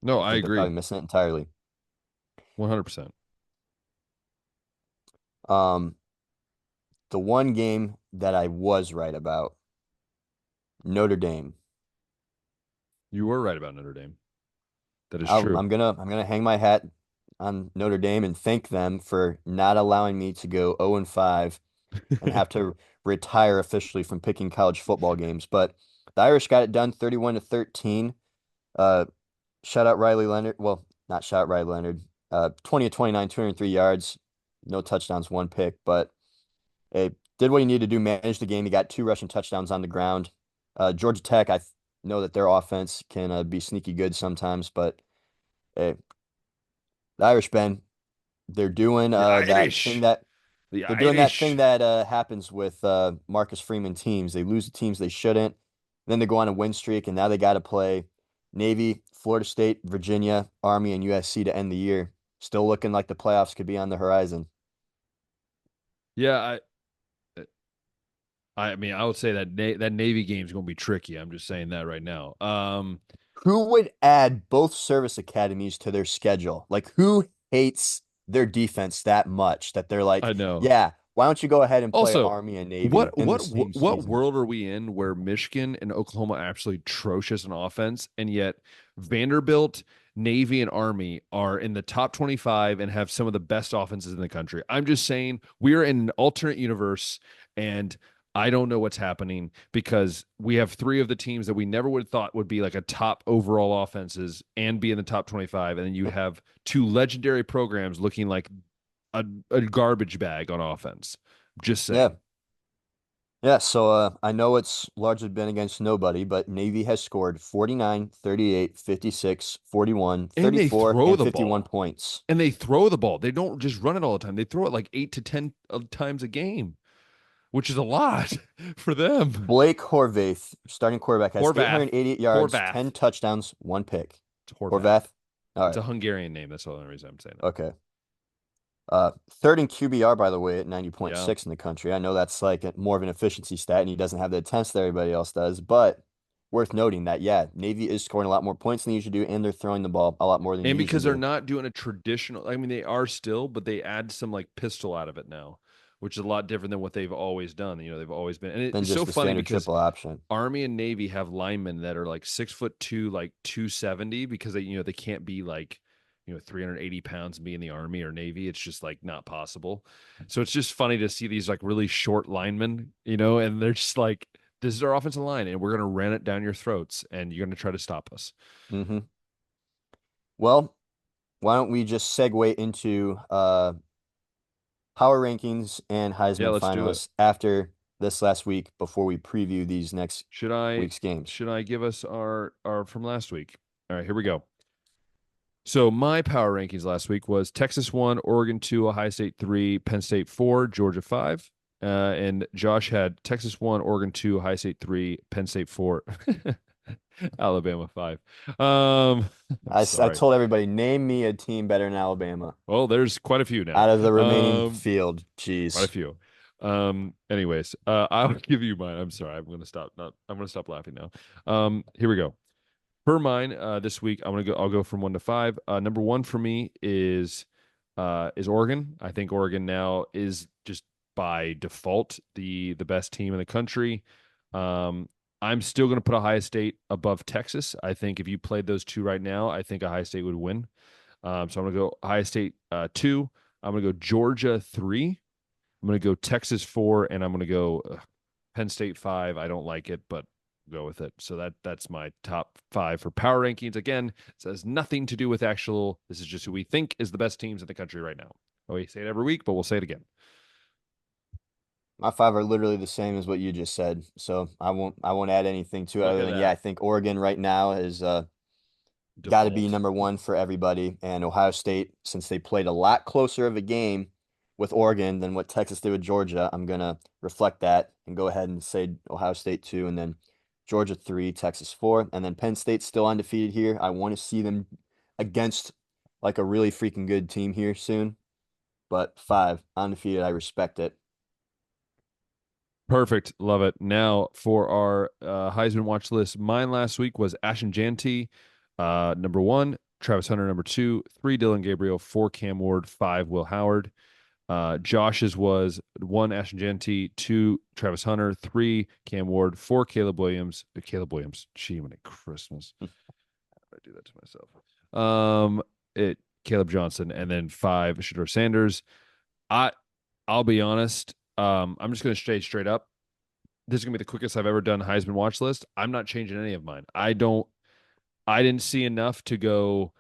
Speaker 1: No,
Speaker 2: I
Speaker 1: I
Speaker 2: think they're
Speaker 1: agree,
Speaker 2: probably missing it entirely.
Speaker 1: 100%.
Speaker 2: Um, the one game that I was right about, Notre Dame.
Speaker 1: You were right about Notre Dame. That is
Speaker 2: I'm,
Speaker 1: true.
Speaker 2: I'm gonna I'm gonna hang my hat on Notre Dame and thank them for not allowing me to go 0-5 and have to retire officially from picking college football games. But the Irish got it done 31-13. Uh, shout out Riley Leonard. Well, not shout out Riley Leonard. 20 of 29, 203 yards, no touchdowns, one pick, but he did what he needed to do, manage the game. He got two rushing touchdowns on the ground. Georgia Tech, know that their offense can be sneaky good sometimes, but hey, the Irish, Ben, they're doing
Speaker 1: The
Speaker 2: that thing
Speaker 1: Irish.
Speaker 2: that
Speaker 1: The
Speaker 2: they're doing that thing
Speaker 1: Irish.
Speaker 2: that happens with Marcus Freeman teams. They lose the teams they shouldn't. Then they go on a win streak, and now they got to play Navy, Florida State, Virginia, Army, and USC to end the year. Still looking like the playoffs could be on the horizon.
Speaker 1: Yeah, I mean, I would say that that Navy game is going to be tricky. I'm just saying that right now.
Speaker 2: Who would add both service academies to their schedule? Like, who hates their defense that much that they're like,
Speaker 1: I know.
Speaker 2: yeah, why don't you go ahead and play
Speaker 1: Also,
Speaker 2: Army and Navy in the same
Speaker 1: what
Speaker 2: season?
Speaker 1: world are we in where Michigan and Oklahoma are absolutely atrocious in offense, and yet Vanderbilt, Navy, and Army are in the top 25 and have some of the best offenses in the country? I'm just saying we are in an alternate universe, and I don't know what's happening because we have three of the teams that we never would have thought would be like a top overall offenses and be in the top 25, and then you have two legendary programs looking like a garbage bag on offense. Just
Speaker 2: Yeah.
Speaker 1: saying.
Speaker 2: Yeah, so I know it's largely been against nobody, but Navy has scored 49, 38, 56, 41,
Speaker 1: And they
Speaker 2: 34,
Speaker 1: throw
Speaker 2: and
Speaker 1: the
Speaker 2: 51
Speaker 1: ball.
Speaker 2: points.
Speaker 1: And they throw the ball. They don't just run it all the time. They throw it like 8 to 10 times a game, which is a lot for them.
Speaker 2: Blake Horvath, starting quarterback, has
Speaker 1: Horvath.
Speaker 2: 888 yards,
Speaker 1: Horvath.
Speaker 2: 10 touchdowns, one pick.
Speaker 1: It's Horvath.
Speaker 2: Horvath? All
Speaker 1: It's
Speaker 2: right.
Speaker 1: a Hungarian name. That's the only reason I'm saying it.
Speaker 2: Okay. Third in QBR, by the way, at
Speaker 1: Yeah.
Speaker 2: 90.6 in the country. I know that's like more of an efficiency stat, and he doesn't have the attempts that everybody else does, but worth noting that, yeah, Navy is scoring a lot more points than they usually do, and they're throwing the ball a lot more than they
Speaker 1: And
Speaker 2: usually
Speaker 1: because they're
Speaker 2: do.
Speaker 1: not doing a traditional, I mean, they are still, but they add some like pistol out of it now, which is a lot different than what they've always done. You know, they've always been, and
Speaker 2: Than
Speaker 1: it's so
Speaker 2: just the
Speaker 1: funny
Speaker 2: standard
Speaker 1: because
Speaker 2: triple option.
Speaker 1: Army and Navy have linemen that are like 6'2", like 270, because they can't be like 380 pounds and be in the Army or Navy. It's just like not possible. So it's just funny to see these like really short linemen, and they're just like, this is our offensive line, and we're gonna ram it down your throats, and you're gonna try to stop us.
Speaker 2: Hmm. Well, why don't we just segue into power rankings and
Speaker 1: Yeah,
Speaker 2: Heisman
Speaker 1: let's do it.
Speaker 2: finalists after this last week before we preview these next
Speaker 1: Should I
Speaker 2: week's games?
Speaker 1: should I give us our from last week? All right, here we go. So my power rankings last week was Texas 1, Oregon 2, Ohio State 3, Penn State 4, Georgia 5. And Josh had Texas 1, Oregon 2, Ohio State 3, Penn State 4, Alabama 5. I'm
Speaker 2: I
Speaker 1: sorry.
Speaker 2: told everybody, name me a team better than Alabama
Speaker 1: Well, there's quite a few now.
Speaker 2: out of the remaining field.
Speaker 1: Quite a
Speaker 2: Jeez.
Speaker 1: few. Anyways, I'll give you mine. I'm sorry. I'm gonna stop laughing now. Here we go. For mine, this week I'll go from 1 to 5. Number one for me is Oregon. I think Oregon now is just by default the best team in the country. Um, I'm still going to put Ohio State above Texas. I think if you played those two right now, I think Ohio State would win. So I'm going to go Ohio State 2. I'm going to go Georgia 3. I'm going to go Texas 4, and I'm going to go Penn State 5. I don't like it, but go with it. So that's my top 5 for power rankings. Again, it has nothing to do with actual. This is just who we think is the best teams in the country right now. We say it every week, but we'll say it again.
Speaker 2: My 5 are literally the same as what you just said, so I won't add anything to it
Speaker 1: Look
Speaker 2: other
Speaker 1: at
Speaker 2: than yeah, I
Speaker 1: that.
Speaker 2: think Oregon right now is got to be
Speaker 1: Default.
Speaker 2: number one for everybody. And Ohio State, since they played a lot closer of a game with Oregon than what Texas did with Georgia, I'm going to reflect that and go ahead and say Ohio State 2, and then Georgia 3, Texas 4. And then Penn State's still undefeated here. I want to see them against like a really freaking good team here soon. But 5, undefeated. I respect it.
Speaker 1: Perfect. Love it. Now for our Heisman watch list, mine last week was Ashton Janty, number 1, Travis Hunter, number 2, 3, Dylan Gabriel, 4, Cam Ward, 5, Will Howard. Josh's was 1, Ashton Janty, 2, Travis Hunter, 3, Cam Ward, 4, Caleb Williams. Caleb Williams, gee, when at Christmas. I do that to myself. Caleb Johnson, and then 5, Shador Sanders. I I'll be honest. I'm just going to stay straight up. This is going to be the quickest I've ever done Heisman watch list. I'm not changing any of mine. I didn't see enough to go.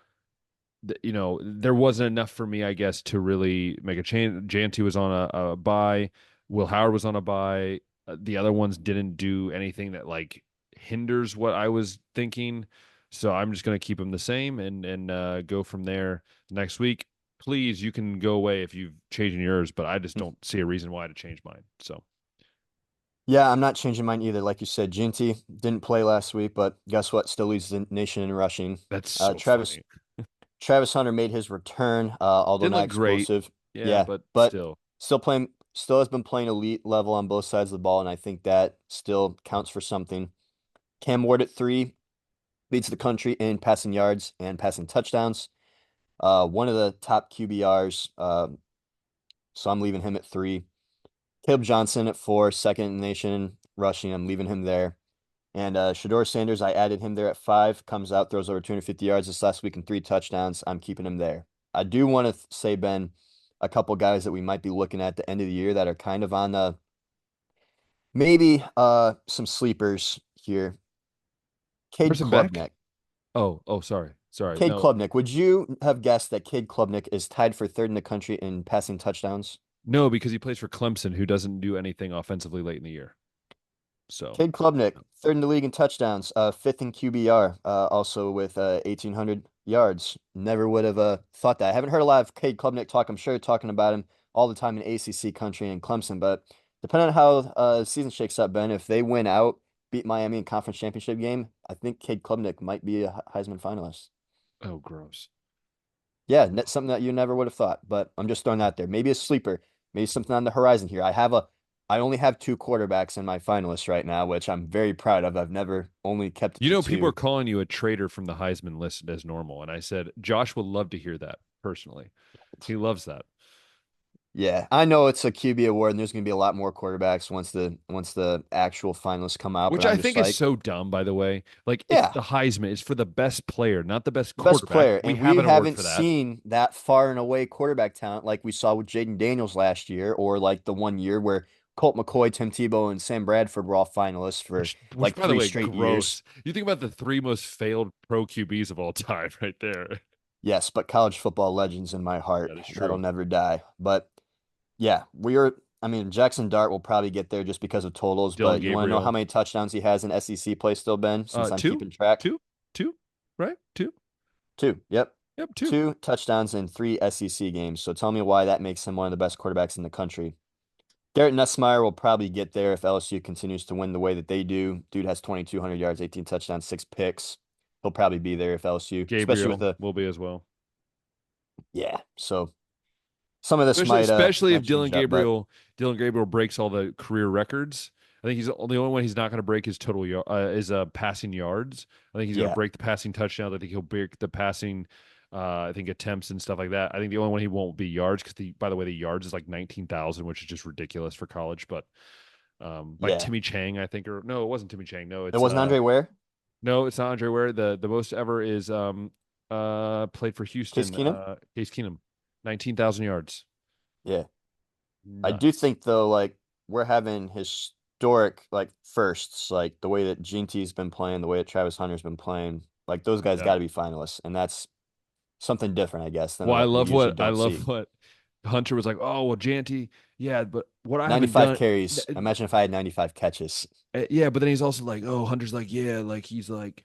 Speaker 1: There wasn't enough for me, I guess, to really make a change. Janty was on a bye. Will Howard was on a bye. The other ones didn't do anything that like hinders what I was thinking. So I'm just going to keep them the same and go from there next week. Please, you can go away if you've changed yours, but I just don't see a reason why to change mine. So
Speaker 2: Yeah, I'm not changing mine either. Like you said, Ginty didn't play last week, but guess what? Still leads the nation in rushing.
Speaker 1: that's
Speaker 2: Uh,
Speaker 1: so
Speaker 2: Travis
Speaker 1: funny.
Speaker 2: Travis Hunter made his return, although
Speaker 1: Didn't
Speaker 2: not
Speaker 1: look great.
Speaker 2: explosive.
Speaker 1: Yeah,
Speaker 2: Yeah,
Speaker 1: but
Speaker 2: but
Speaker 1: still.
Speaker 2: still has been playing elite level on both sides of the ball, and I think that still counts for something. Cam Ward at 3 leads the country in passing yards and passing touchdowns. One of the top QBRs, so I'm leaving him at 3. Caleb Johnson at 4, second in the nation rushing. I'm leaving him there. And Shador Sanders, I added him there at 5. Comes out, throws over 250 yards this last week and 3 touchdowns. I'm keeping him there. I do want to say, Ben, a couple guys that we might be looking at the end of the year that are kind of on the maybe some sleepers here. Cade
Speaker 1: Person back?
Speaker 2: Klubnik.
Speaker 1: Sorry. Sorry.
Speaker 2: Cade
Speaker 1: No,
Speaker 2: Klubnik. Would you have guessed that Cade Klubnik is tied for third in the country in passing touchdowns?
Speaker 1: no, because he plays for Clemson, who doesn't do anything offensively late in the year. So
Speaker 2: Cade Klubnik, third in the league in touchdowns, fifth in QBR, also with 1,800 yards. Never would have thought that. I haven't heard a lot of Cade Klubnik talk. I'm sure you're talking about him all the time in ACC country and Clemson, but depending on how the season shakes up, Ben, if they win out, beat Miami in conference championship game, I think Cade Klubnik might be a Heisman finalist.
Speaker 1: oh, gross.
Speaker 2: Yeah, that's something that you never would have thought, but I'm just throwing that out there. Maybe a sleeper, maybe something on the horizon here. I only have 2 quarterbacks in my finalists right now, which I'm very proud of. I've never only kept it
Speaker 1: You
Speaker 2: to
Speaker 1: know, people are
Speaker 2: 2.
Speaker 1: calling you a traitor from the Heisman list as normal. And I said, Josh would love to hear that personally. He loves that.
Speaker 2: Yeah, I know it's a QB award, and there's going to be a lot more quarterbacks once the actual finalists come out.
Speaker 1: Which
Speaker 2: But
Speaker 1: I
Speaker 2: I'm just
Speaker 1: think is
Speaker 2: like,
Speaker 1: so dumb, by the way. Like, it's
Speaker 2: yeah,
Speaker 1: the Heisman. It's for the best player, not the best
Speaker 2: the best
Speaker 1: quarterback.
Speaker 2: player,
Speaker 1: We
Speaker 2: and
Speaker 1: have
Speaker 2: we
Speaker 1: an award
Speaker 2: haven't
Speaker 1: for that.
Speaker 2: seen that far and away quarterback talent like we saw with Jaden Daniels last year, or like the one year where Colt McCoy, Tim Tebow, and Sam Bradford were all finalists for
Speaker 1: Which,
Speaker 2: like
Speaker 1: by the
Speaker 2: three
Speaker 1: way,
Speaker 2: straight years.
Speaker 1: gross. You think about the 3 most failed pro QBs of all time right there.
Speaker 2: Yes, but college football legends in my heart.
Speaker 1: That is
Speaker 2: That'll
Speaker 1: true.
Speaker 2: never die. But yeah, I mean, Jackson Dart will probably get there just because of totals,
Speaker 1: Dylan
Speaker 2: but you want to know how
Speaker 1: Gabriel.
Speaker 2: many touchdowns he has in SEC play still, Ben, since I'm
Speaker 1: Two,
Speaker 2: keeping track?
Speaker 1: two, two, right? Two.
Speaker 2: 2. Yep.
Speaker 1: Yep, two.
Speaker 2: 2 touchdowns in 3 SEC games. So tell me why that makes him one of the best quarterbacks in the country. Garrett Nussmeier will probably get there if LSU continues to win the way that they do. Dude has 2,200 yards, 18 touchdowns, 6 picks. He'll probably be there if LSU, especially with
Speaker 1: Gabriel
Speaker 2: the,
Speaker 1: will be as well.
Speaker 2: yeah. So some of this
Speaker 1: Especially,
Speaker 2: might
Speaker 1: especially if
Speaker 2: might change up, but
Speaker 1: Dylan Gabriel breaks all the career records. I think he's the only one he's not going to break his total is passing yards. I think he's going to
Speaker 2: yeah.
Speaker 1: break the passing touchdowns. I think he'll break the passing. I think attempts and stuff like that. I think the only one he won't be yards because by the way, the yards is like 19,000, which is just ridiculous for college. But by
Speaker 2: Yeah.
Speaker 1: Timmy Chang, I think, or no, it wasn't Timmy Chang.
Speaker 2: It wasn't Andre Ware?
Speaker 1: No, it's not Andre Ware. The most ever is played for
Speaker 2: Case
Speaker 1: Houston,
Speaker 2: Keenum?
Speaker 1: Case Keenum, 19,000 yards.
Speaker 2: Yeah. I do
Speaker 1: Nuts.
Speaker 2: think though, like we're having historic like firsts, like the way that GT's been playing, the way that Travis Hunter's been playing, like those guys
Speaker 1: Yeah.
Speaker 2: got to be finalists, and that's something different, I guess, than
Speaker 1: Well,
Speaker 2: what we usually
Speaker 1: I
Speaker 2: don't
Speaker 1: love
Speaker 2: see.
Speaker 1: what Hunter was like. Oh well, Janty, yeah, but what I haven't
Speaker 2: 95
Speaker 1: done,
Speaker 2: carries. Imagine if I had 95 catches.
Speaker 1: yeah. But then he's also like, oh, Hunter's like, yeah, like he's like,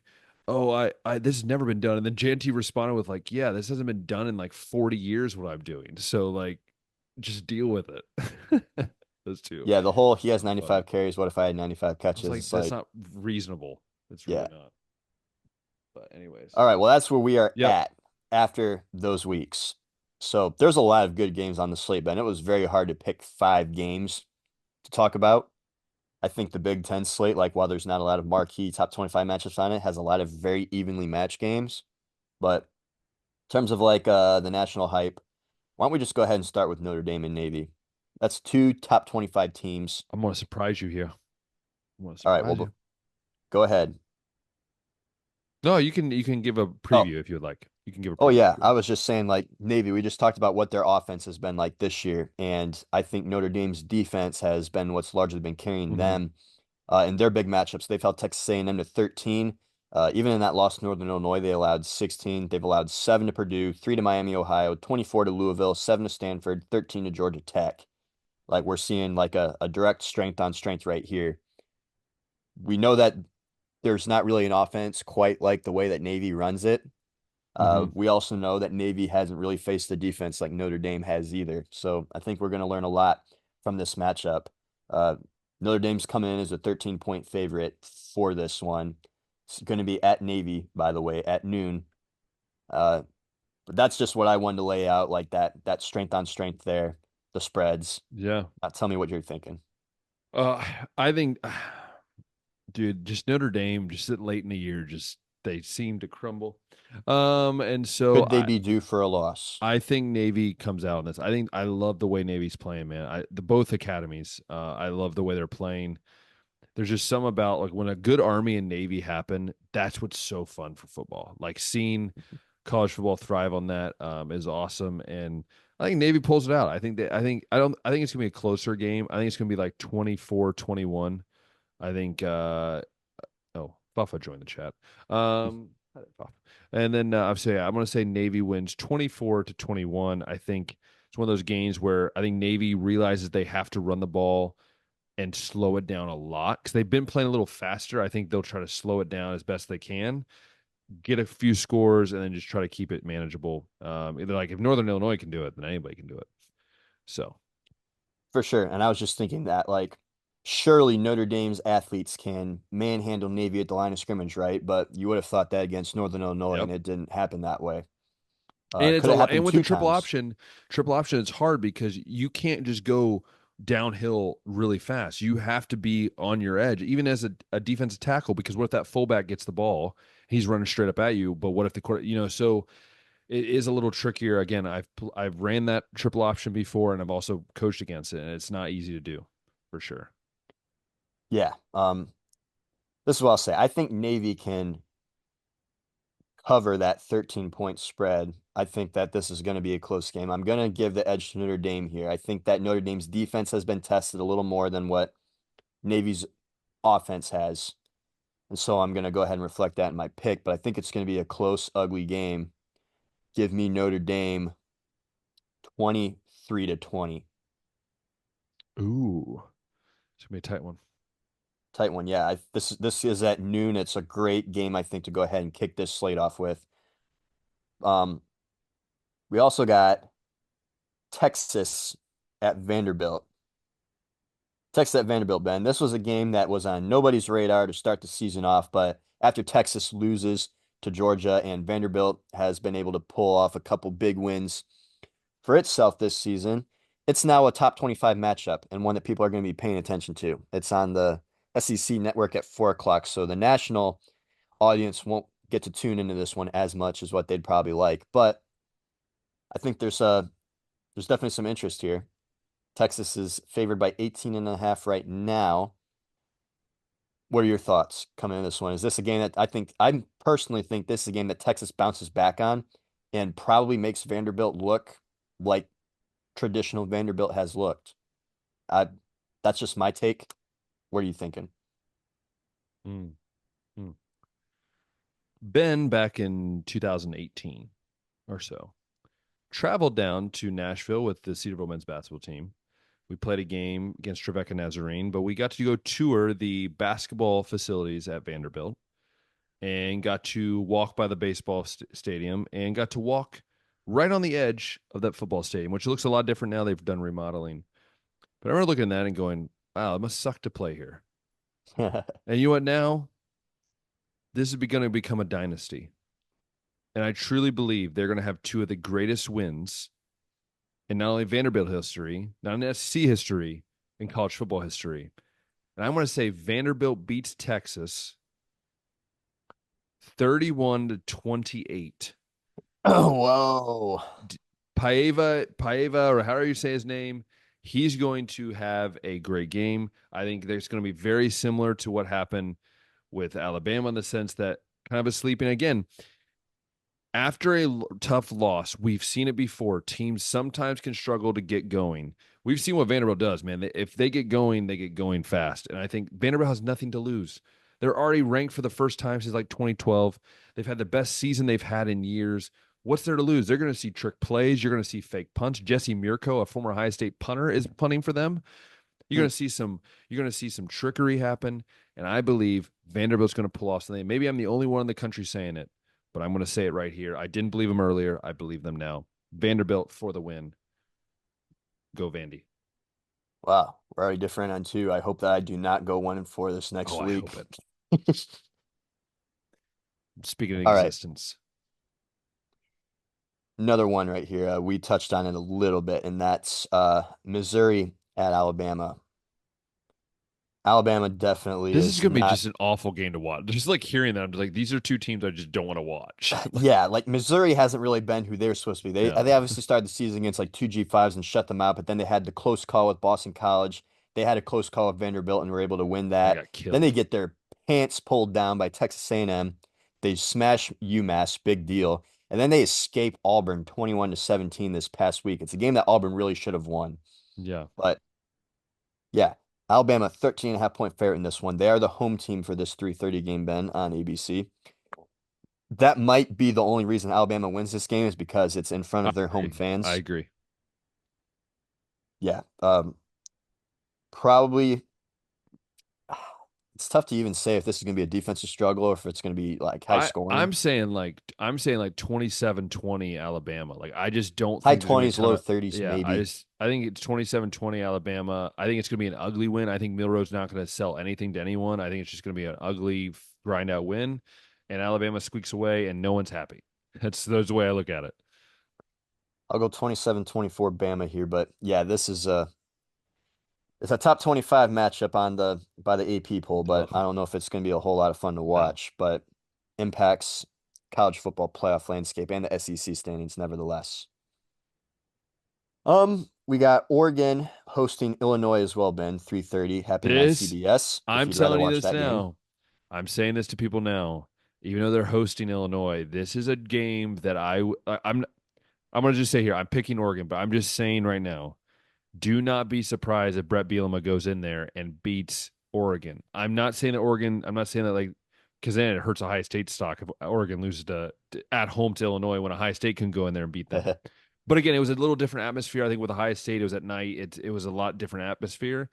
Speaker 1: oh, this has never been done. And then Janty responded with like, yeah, this hasn't been done in like 40 years. What I'm doing, so like, just deal with it. Those two,
Speaker 2: Yeah, the whole he has
Speaker 1: funny.
Speaker 2: 95 carries. What if I had 95
Speaker 1: I was
Speaker 2: catches?
Speaker 1: like,
Speaker 2: It's
Speaker 1: that's
Speaker 2: like,
Speaker 1: not reasonable. It's really
Speaker 2: yeah.
Speaker 1: not. But anyways,
Speaker 2: All right, well, that's where we are
Speaker 1: yep.
Speaker 2: at after those weeks. So there's a lot of good games on the slate, Ben. It was very hard to pick 5 games to talk about. I think the Big Ten slate, like while there's not a lot of marquee top 25 matchups on it, has a lot of very evenly matched games. But in terms of like the national hype, why don't we just go ahead and start with Notre Dame and Navy? That's 2 top 25 teams.
Speaker 1: I'm gonna surprise you here. I'm gonna
Speaker 2: All right,
Speaker 1: surprise
Speaker 2: well,
Speaker 1: you.
Speaker 2: go ahead.
Speaker 1: No, you can give a
Speaker 2: Oh,
Speaker 1: preview if you would like. You can give a
Speaker 2: oh
Speaker 1: preview if
Speaker 2: yeah,
Speaker 1: you
Speaker 2: I
Speaker 1: would.
Speaker 2: was just saying like Navy, we just talked about what their offense has been like this year, and I think Notre Dame's defense has been what's largely been carrying
Speaker 1: Mm-hmm.
Speaker 2: them in their big matchups. They've held Texas A&M to 13. Even in that loss to Northern Illinois, they allowed 16. They've allowed 7 to Purdue, 3 to Miami, Ohio, 24 to Louisville, 7 to Stanford, 13 to Georgia Tech. Like we're seeing like a direct strength on strength right here. We know that there's not really an offense quite like the way that Navy runs it.
Speaker 1: Mm-hmm.
Speaker 2: We also know that Navy hasn't really faced the defense like Notre Dame has either. So I think we're going to learn a lot from this matchup. Uh, Notre Dame's coming in as a 13-point favorite for this one. It's going to be at Navy, by the way, at noon. Uh, but that's just what I wanted to lay out, like that strength on strength there, the spreads.
Speaker 1: Yeah.
Speaker 2: Tell me what you're thinking.
Speaker 1: Uh, I think, dude, just Notre Dame, just late in the year, just they seem to crumble. And so
Speaker 2: Could they be due for a loss?
Speaker 1: I think Navy comes out on this. I think I love the way Navy's playing, man. The both academies. I love the way they're playing. There's just some about like when a good Army and Navy happen, that's what's so fun for football. Like seeing college football thrive on that is awesome. And I think Navy pulls it out. I think it's gonna be a closer game. I think it's gonna be like 24-21. I think oh, Buffa joined the chat. Hi there, Buff. And then obviously I'm gonna say Navy wins 24-21. I think it's one of those games where I think Navy realizes they have to run the ball and slow it down a lot because they've been playing a little faster. I think they'll try to slow it down as best they can, get a few scores, and then just try to keep it manageable. Either like if Northern Illinois can do it, then anybody can do it. So
Speaker 2: For sure. And I was just thinking that, like, surely Notre Dame's athletes can manhandle Navy at the line of scrimmage, right? But you would have thought that against Northern Illinois,
Speaker 1: yep.
Speaker 2: and it didn't happen that way.
Speaker 1: And it's
Speaker 2: Could
Speaker 1: a
Speaker 2: have
Speaker 1: lot. And
Speaker 2: happened
Speaker 1: with the
Speaker 2: 2 times.
Speaker 1: triple option, it's hard because you can't just go downhill really fast. You have to be on your edge, even as a defensive tackle, because what if that fullback gets the ball? He's running straight up at you. But what if the quarter, so it is a little trickier. Again, I've ran that triple option before, and I've also coached against it, and it's not easy to do, for sure.
Speaker 2: Yeah. This is what I'll say. I think Navy can cover that 13-point spread. I think that this is going to be a close game. I'm going to give the edge to Notre Dame here. I think that Notre Dame's defense has been tested a little more than what Navy's offense has. And so I'm going to go ahead and reflect that in my pick, but I think it's going to be a close, ugly game. Give me Notre Dame 23-20.
Speaker 1: Ooh, it's gonna be a tight one.
Speaker 2: Tight one. Yeah, this is at noon. It's a great game, I think, to go ahead and kick this slate off with. Um, we also got Texas at Vanderbilt. Texas at Vanderbilt, Ben. This was a game that was on nobody's radar to start the season off, but after Texas loses to Georgia and Vanderbilt has been able to pull off a couple big wins for itself this season, it's now a top 25 matchup and one that people are going to be paying attention to. It's on the SEC network at 4 o'clock. So the national audience won't get to tune into this one as much as what they'd probably like. But I think there's definitely some interest here. Texas is favored by 18.5 right now. What are your thoughts coming into this one? Is this a game that I personally think this is a game that Texas bounces back on and probably makes Vanderbilt look like traditional Vanderbilt has looked? I, that's just my take. What are you thinking?
Speaker 1: Mm, mm. Ben, back in 2018 or so, traveled down to Nashville with the Cedarville men's basketball team. We played a game against Trevecca Nazarene, but we got to go tour the basketball facilities at Vanderbilt and got to walk by the baseball stadium and got to walk right on the edge of that football stadium, which looks a lot different now. They've done remodeling. But I remember looking at that and going, wow, it must suck to play here. And you know what? Now, this is going to become a dynasty. And I truly believe they're going to have two of the greatest wins in not only Vanderbilt history, not in SEC history, in college football history. And I'm going to say Vanderbilt beats Texas 31-28.
Speaker 2: Oh, whoa.
Speaker 1: Paeva, or however you say his name, he's going to have a great game. I think there's going to be very similar to what happened with Alabama in the sense that kind of a sleeping again. After a tough loss, we've seen it before. Teams sometimes can struggle to get going. We've seen what Vanderbilt does, man. If they get going fast. And I think Vanderbilt has nothing to lose. They're already ranked for the first time since like 2012. They've had the best season they've had in years. What's there to lose? They're going to see trick plays. You're going to see fake punts. Jesse Mirko, a former Ohio State punter, is punting for them. You're going to see some. You're going to see some trickery happen, and I believe Vanderbilt's going to pull off something. Maybe I'm the only one in the country saying it, but I'm going to say it right here. I didn't believe them earlier. I believe them now. Vanderbilt for the win. Go Vandy.
Speaker 2: Wow, we're already different on two. I hope that I do not go 1-4 this next
Speaker 1: Oh, I
Speaker 2: week.
Speaker 1: hope it. Speaking of
Speaker 2: All right,
Speaker 1: existence.
Speaker 2: another one right here. We touched on it a little bit, and that's Missouri at Alabama. Alabama definitely
Speaker 1: This is
Speaker 2: is
Speaker 1: going to be
Speaker 2: not.
Speaker 1: just an awful game to watch. Just like hearing that, I'm just like, these are two teams I just don't want to watch.
Speaker 2: Yeah, like Missouri hasn't really been who they're supposed to be. They
Speaker 1: No,
Speaker 2: obviously started the season against like two G5s and shut them out, but then they had the close call with Boston College. They had a close call with Vanderbilt and were able to win
Speaker 1: they
Speaker 2: that.
Speaker 1: got
Speaker 2: Then they
Speaker 1: killed.
Speaker 2: get their pants pulled down by Texas A&M. They smash UMass, big deal. And then they escape Auburn 21-17 this past week. It's a game that Auburn really should have won.
Speaker 1: Yeah.
Speaker 2: But yeah, Alabama 13.5 point favorite in this one. They are the home team for this 3:30 game, Ben, on ABC. That might be the only reason Alabama wins this game is because it's in front
Speaker 1: I
Speaker 2: of their home
Speaker 1: agree. I
Speaker 2: fans.
Speaker 1: agree.
Speaker 2: Yeah. Probably it's tough to even say if this is going to be a defensive struggle or if it's going to be like high
Speaker 1: I
Speaker 2: scoring.
Speaker 1: I'm saying like 27-20 Alabama. Like I just don't
Speaker 2: High
Speaker 1: think there's gonna be a
Speaker 2: 20s,
Speaker 1: ton
Speaker 2: low
Speaker 1: of
Speaker 2: 30s,
Speaker 1: yeah,
Speaker 2: maybe.
Speaker 1: I think it's 27-20 Alabama. I think it's gonna be an ugly win. I think Milroe's not gonna sell anything to anyone. I think it's just gonna be an ugly grind out win. And Alabama squeaks away and no one's happy. That's the way I look at it.
Speaker 2: I'll go 27-24 Bama here, but yeah, this is it's a top 25 matchup on the by the AP poll, but I
Speaker 1: Ugh,
Speaker 2: don't know if it's going to be a whole lot of fun to
Speaker 1: no.
Speaker 2: watch, but impacts college football playoff landscape and the SEC standings nevertheless. We got Oregon hosting Illinois as well, Ben, 3:30 happening on
Speaker 1: This
Speaker 2: CBS if
Speaker 1: I'm
Speaker 2: you'd rather
Speaker 1: telling you
Speaker 2: watch
Speaker 1: this
Speaker 2: that game.
Speaker 1: now. I'm saying this to people now. Even though they're hosting Illinois, this is a game that I'm going to just say here, I'm picking Oregon, but I'm just saying right now, do not be surprised if Brett Bielema goes in there and beats Oregon. I'm not saying that like, because then it hurts Ohio State stock if Oregon loses at home to Illinois when Ohio State can go in there and beat them. But again, it was a little different atmosphere. I think with Ohio State, it was at night. It was a lot different atmosphere.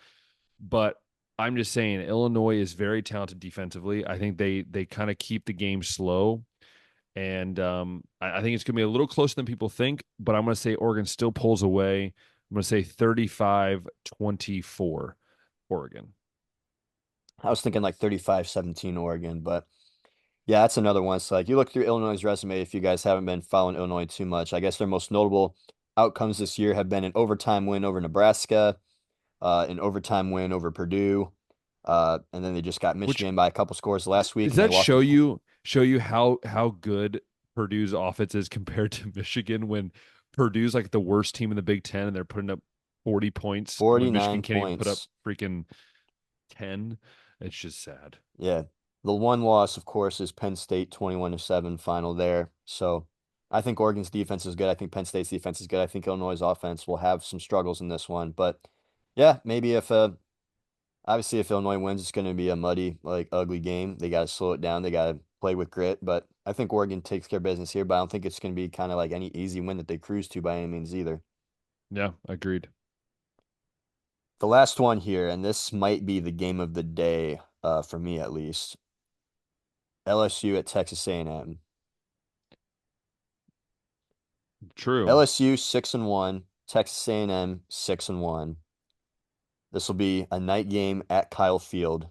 Speaker 1: But I'm just saying, Illinois is very talented defensively. I think they kind of keep the game slow. And I think it's going to be a little closer than people think, but I'm going to say Oregon still pulls away. I'm going to say 35-24 Oregon.
Speaker 2: I was thinking like 35-17 Oregon, but yeah, that's another one. So like you look through Illinois' resume, if you guys haven't been following Illinois too much, I guess their most notable outcomes this year have been an overtime win over Nebraska, an overtime win over Purdue, and then they just got
Speaker 1: Which
Speaker 2: Michigan by a couple scores last week,
Speaker 1: does
Speaker 2: and they
Speaker 1: that
Speaker 2: lost
Speaker 1: show you how good Purdue's offense is compared to Michigan when Purdue's like the worst team in the Big Ten and they're putting up 40 points when Michigan
Speaker 2: 49
Speaker 1: can't even put up
Speaker 2: points.
Speaker 1: freaking 10. It's just sad.
Speaker 2: Yeah. The one loss, of course, is Penn State 21-7 final there. So I think Oregon's defense is good. I think Penn State's defense is good. I think Illinois' offense will have some struggles in this one. But yeah, maybe if obviously if Illinois wins, it's going to be a muddy, like ugly game. They got to slow it down. They got to play with grit. But I think Oregon takes care of business here. But I don't think it's going to be kind of like any easy win that they cruise to by any means either.
Speaker 1: Yeah, agreed.
Speaker 2: The last one here, and this might be the game of the day, for me at least. LSU at Texas A&M.
Speaker 1: True.
Speaker 2: LSU 6-1, Texas A&M 6-1. This will be a night game at Kyle Field.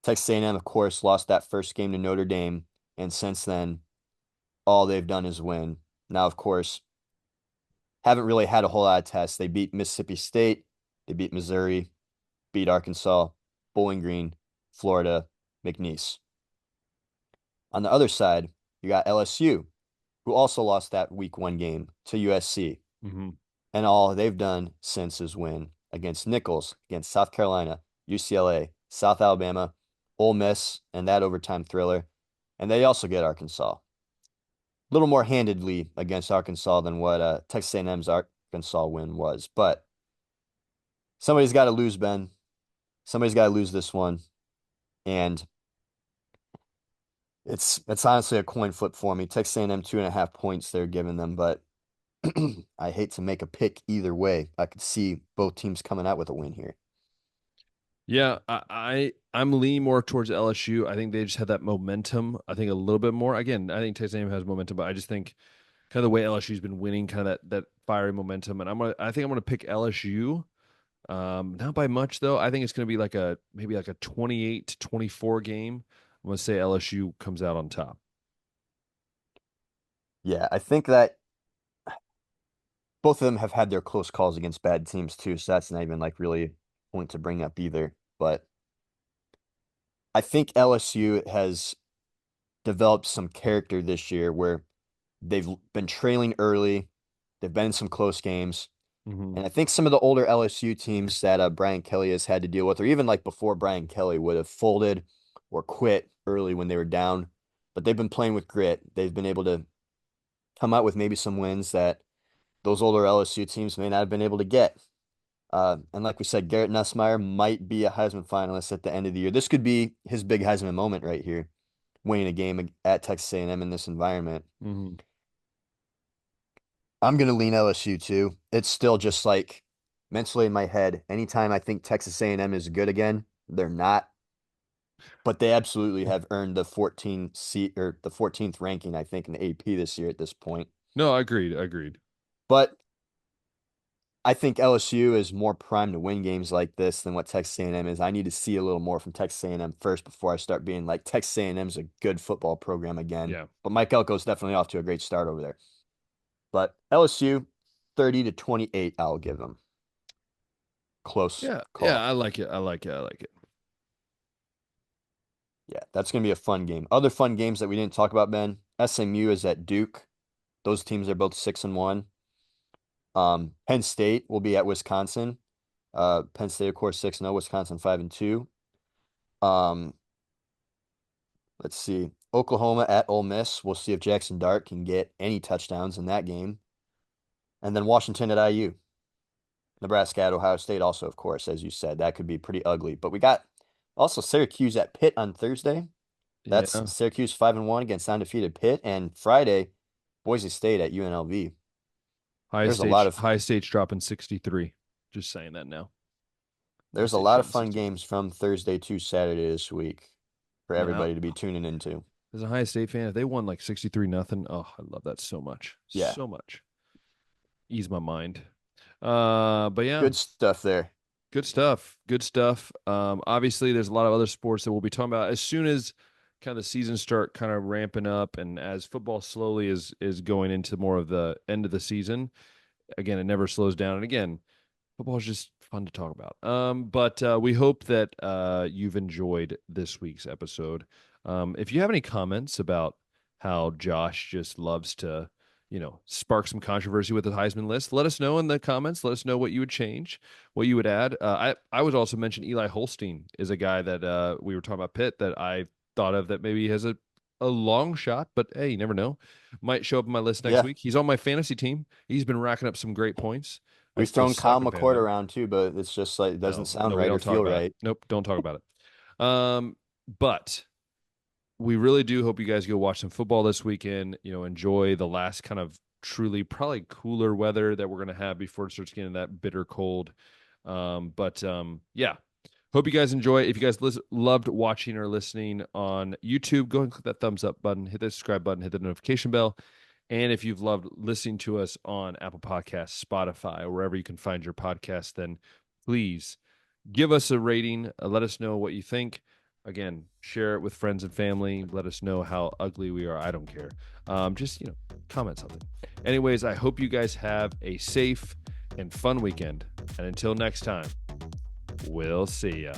Speaker 2: Texas A&M, of course, lost that first game to Notre Dame, and since then, all they've done is win. Now, of course, haven't really had a whole lot of tests. They beat Mississippi State, they beat Missouri, beat Arkansas, Bowling Green, Florida, McNeese. On the other side, you got LSU, who also lost that week 1 game to USC.
Speaker 1: Mm-hmm.
Speaker 2: And all they've done since is win against Nicholls, against South Carolina, UCLA, South Alabama, Ole Miss, and that overtime thriller. And they also get Arkansas. A little more handedly against Arkansas than what Texas A&M's Arkansas win was. But somebody's got to lose, Ben. Somebody's got to lose this one. And it's honestly a coin flip for me. Texas A&M 2.5 points they're giving them, but I hate to make a pick either way. I could see both teams coming out with a win here.
Speaker 1: Yeah, I'm leaning more towards LSU. I think they just had that momentum. I think a little bit more. Again, I think Texas A&M has momentum, but I just think kind of the way LSU's been winning, kind of that fiery momentum. And I think I'm gonna pick LSU. Not by much though. I think it's gonna be like maybe like a 28-24 game. I'm gonna say LSU comes out on top.
Speaker 2: Yeah, I think that both of them have had their close calls against bad teams too, so that's not even like really a point to bring up either. But I think LSU has developed some character this year where they've been trailing early, they've been in some close games,
Speaker 1: Mm-hmm.
Speaker 2: and I think some of the older LSU teams that Brian Kelly has had to deal with, or even like before Brian Kelly would have folded or quit early when they were down, but they've been playing with grit. They've been able to come out with maybe some wins that those older LSU teams may not have been able to get. And like we said, Garrett Nussmeier might be a Heisman finalist at the end of the year. This could be his big Heisman moment right here, winning a game at Texas A&M in this environment.
Speaker 1: Mm-hmm.
Speaker 2: I'm going to lean LSU too. It's still just like mentally in my head. Anytime I think Texas A&M is good again, they're not. But they absolutely have earned the 14th seat or the 14th ranking, I think, in the AP this year at this point.
Speaker 1: No, agreed. Agreed.
Speaker 2: But I think LSU is more primed to win games like this than what Texas A&M is. I need to see a little more from Texas A&M first before I start being like Texas A&M is a good football program again.
Speaker 1: Yeah.
Speaker 2: But Mike Elko's definitely off to a great start over there. But LSU 30-28, I'll give them. Close
Speaker 1: Yeah. Yeah.
Speaker 2: call.
Speaker 1: I like it. I like it. I like it.
Speaker 2: Yeah, that's going to be a fun game. Other fun games that we didn't talk about, Ben. SMU is at Duke. Those teams are both 6-1. Penn State will be at Wisconsin. Penn State, of course, 6-0, Wisconsin 5-2. Um, let's see. Oklahoma at Ole Miss. We'll see if Jackson Dart can get any touchdowns in that game. And then Washington at IU. Nebraska at Ohio State also, of course, as you said. That could be pretty ugly. But we got also Syracuse at Pitt on Thursday. That's
Speaker 1: Yeah.
Speaker 2: Syracuse 5-1 against undefeated Pitt. And Friday, Boise State at UNLV.
Speaker 1: Highest
Speaker 2: There's a lot
Speaker 1: stage,
Speaker 2: of
Speaker 1: highest stage dropping 63. Just saying that now. High
Speaker 2: there's a
Speaker 1: stage
Speaker 2: lot of
Speaker 1: dropping
Speaker 2: fun
Speaker 1: 63.
Speaker 2: games from Thursday to Saturday this week for
Speaker 1: Man,
Speaker 2: everybody to be tuning into.
Speaker 1: as a Ohio State fan, if they won like 63-0, oh, I love that so much.
Speaker 2: Yeah,
Speaker 1: So much. Ease my mind. But yeah,
Speaker 2: good stuff there.
Speaker 1: good stuff. Good stuff. Obviously there's a lot of other sports that we'll be talking about as soon as kind of the season start kind of ramping up and as football slowly is going into more of the end of the season. Again, it never slows down. And again, football is just fun to talk about. But we hope that you've enjoyed this week's episode. If you have any comments about how Josh just loves to spark some controversy with the Heisman list. Let us know in the comments. Let us know what you would change, what you would add. I would also mention Eli Holstein is a guy that we were talking about Pitt that I thought of that maybe has a long shot, but hey, you never know. Might show up on my list next
Speaker 2: Yeah.
Speaker 1: week. He's on my fantasy team. He's been racking up some great points. I
Speaker 2: We've
Speaker 1: still
Speaker 2: thrown Kyle
Speaker 1: suck at
Speaker 2: McCord
Speaker 1: fantasy.
Speaker 2: around too, but it's just like it doesn't sound
Speaker 1: No, we
Speaker 2: right or
Speaker 1: don't talk
Speaker 2: feel
Speaker 1: about it.
Speaker 2: right.
Speaker 1: Nope, don't talk about it. But we really do hope you guys go watch some football this weekend. Enjoy the last kind of truly probably cooler weather that we're going to have before it starts getting that bitter cold. Yeah. Hope you guys enjoy. If you guys loved watching or listening on YouTube, go and click that thumbs up button, hit the subscribe button, hit the notification bell. And if you've loved listening to us on Apple Podcasts, Spotify, or wherever you can find your podcast, then please give us a rating. Let us know what you think. Again, share it with friends and family. Let us know how ugly we are. I don't care. Just, comment something. Anyways, I hope you guys have a safe and fun weekend. And until next time, we'll see ya.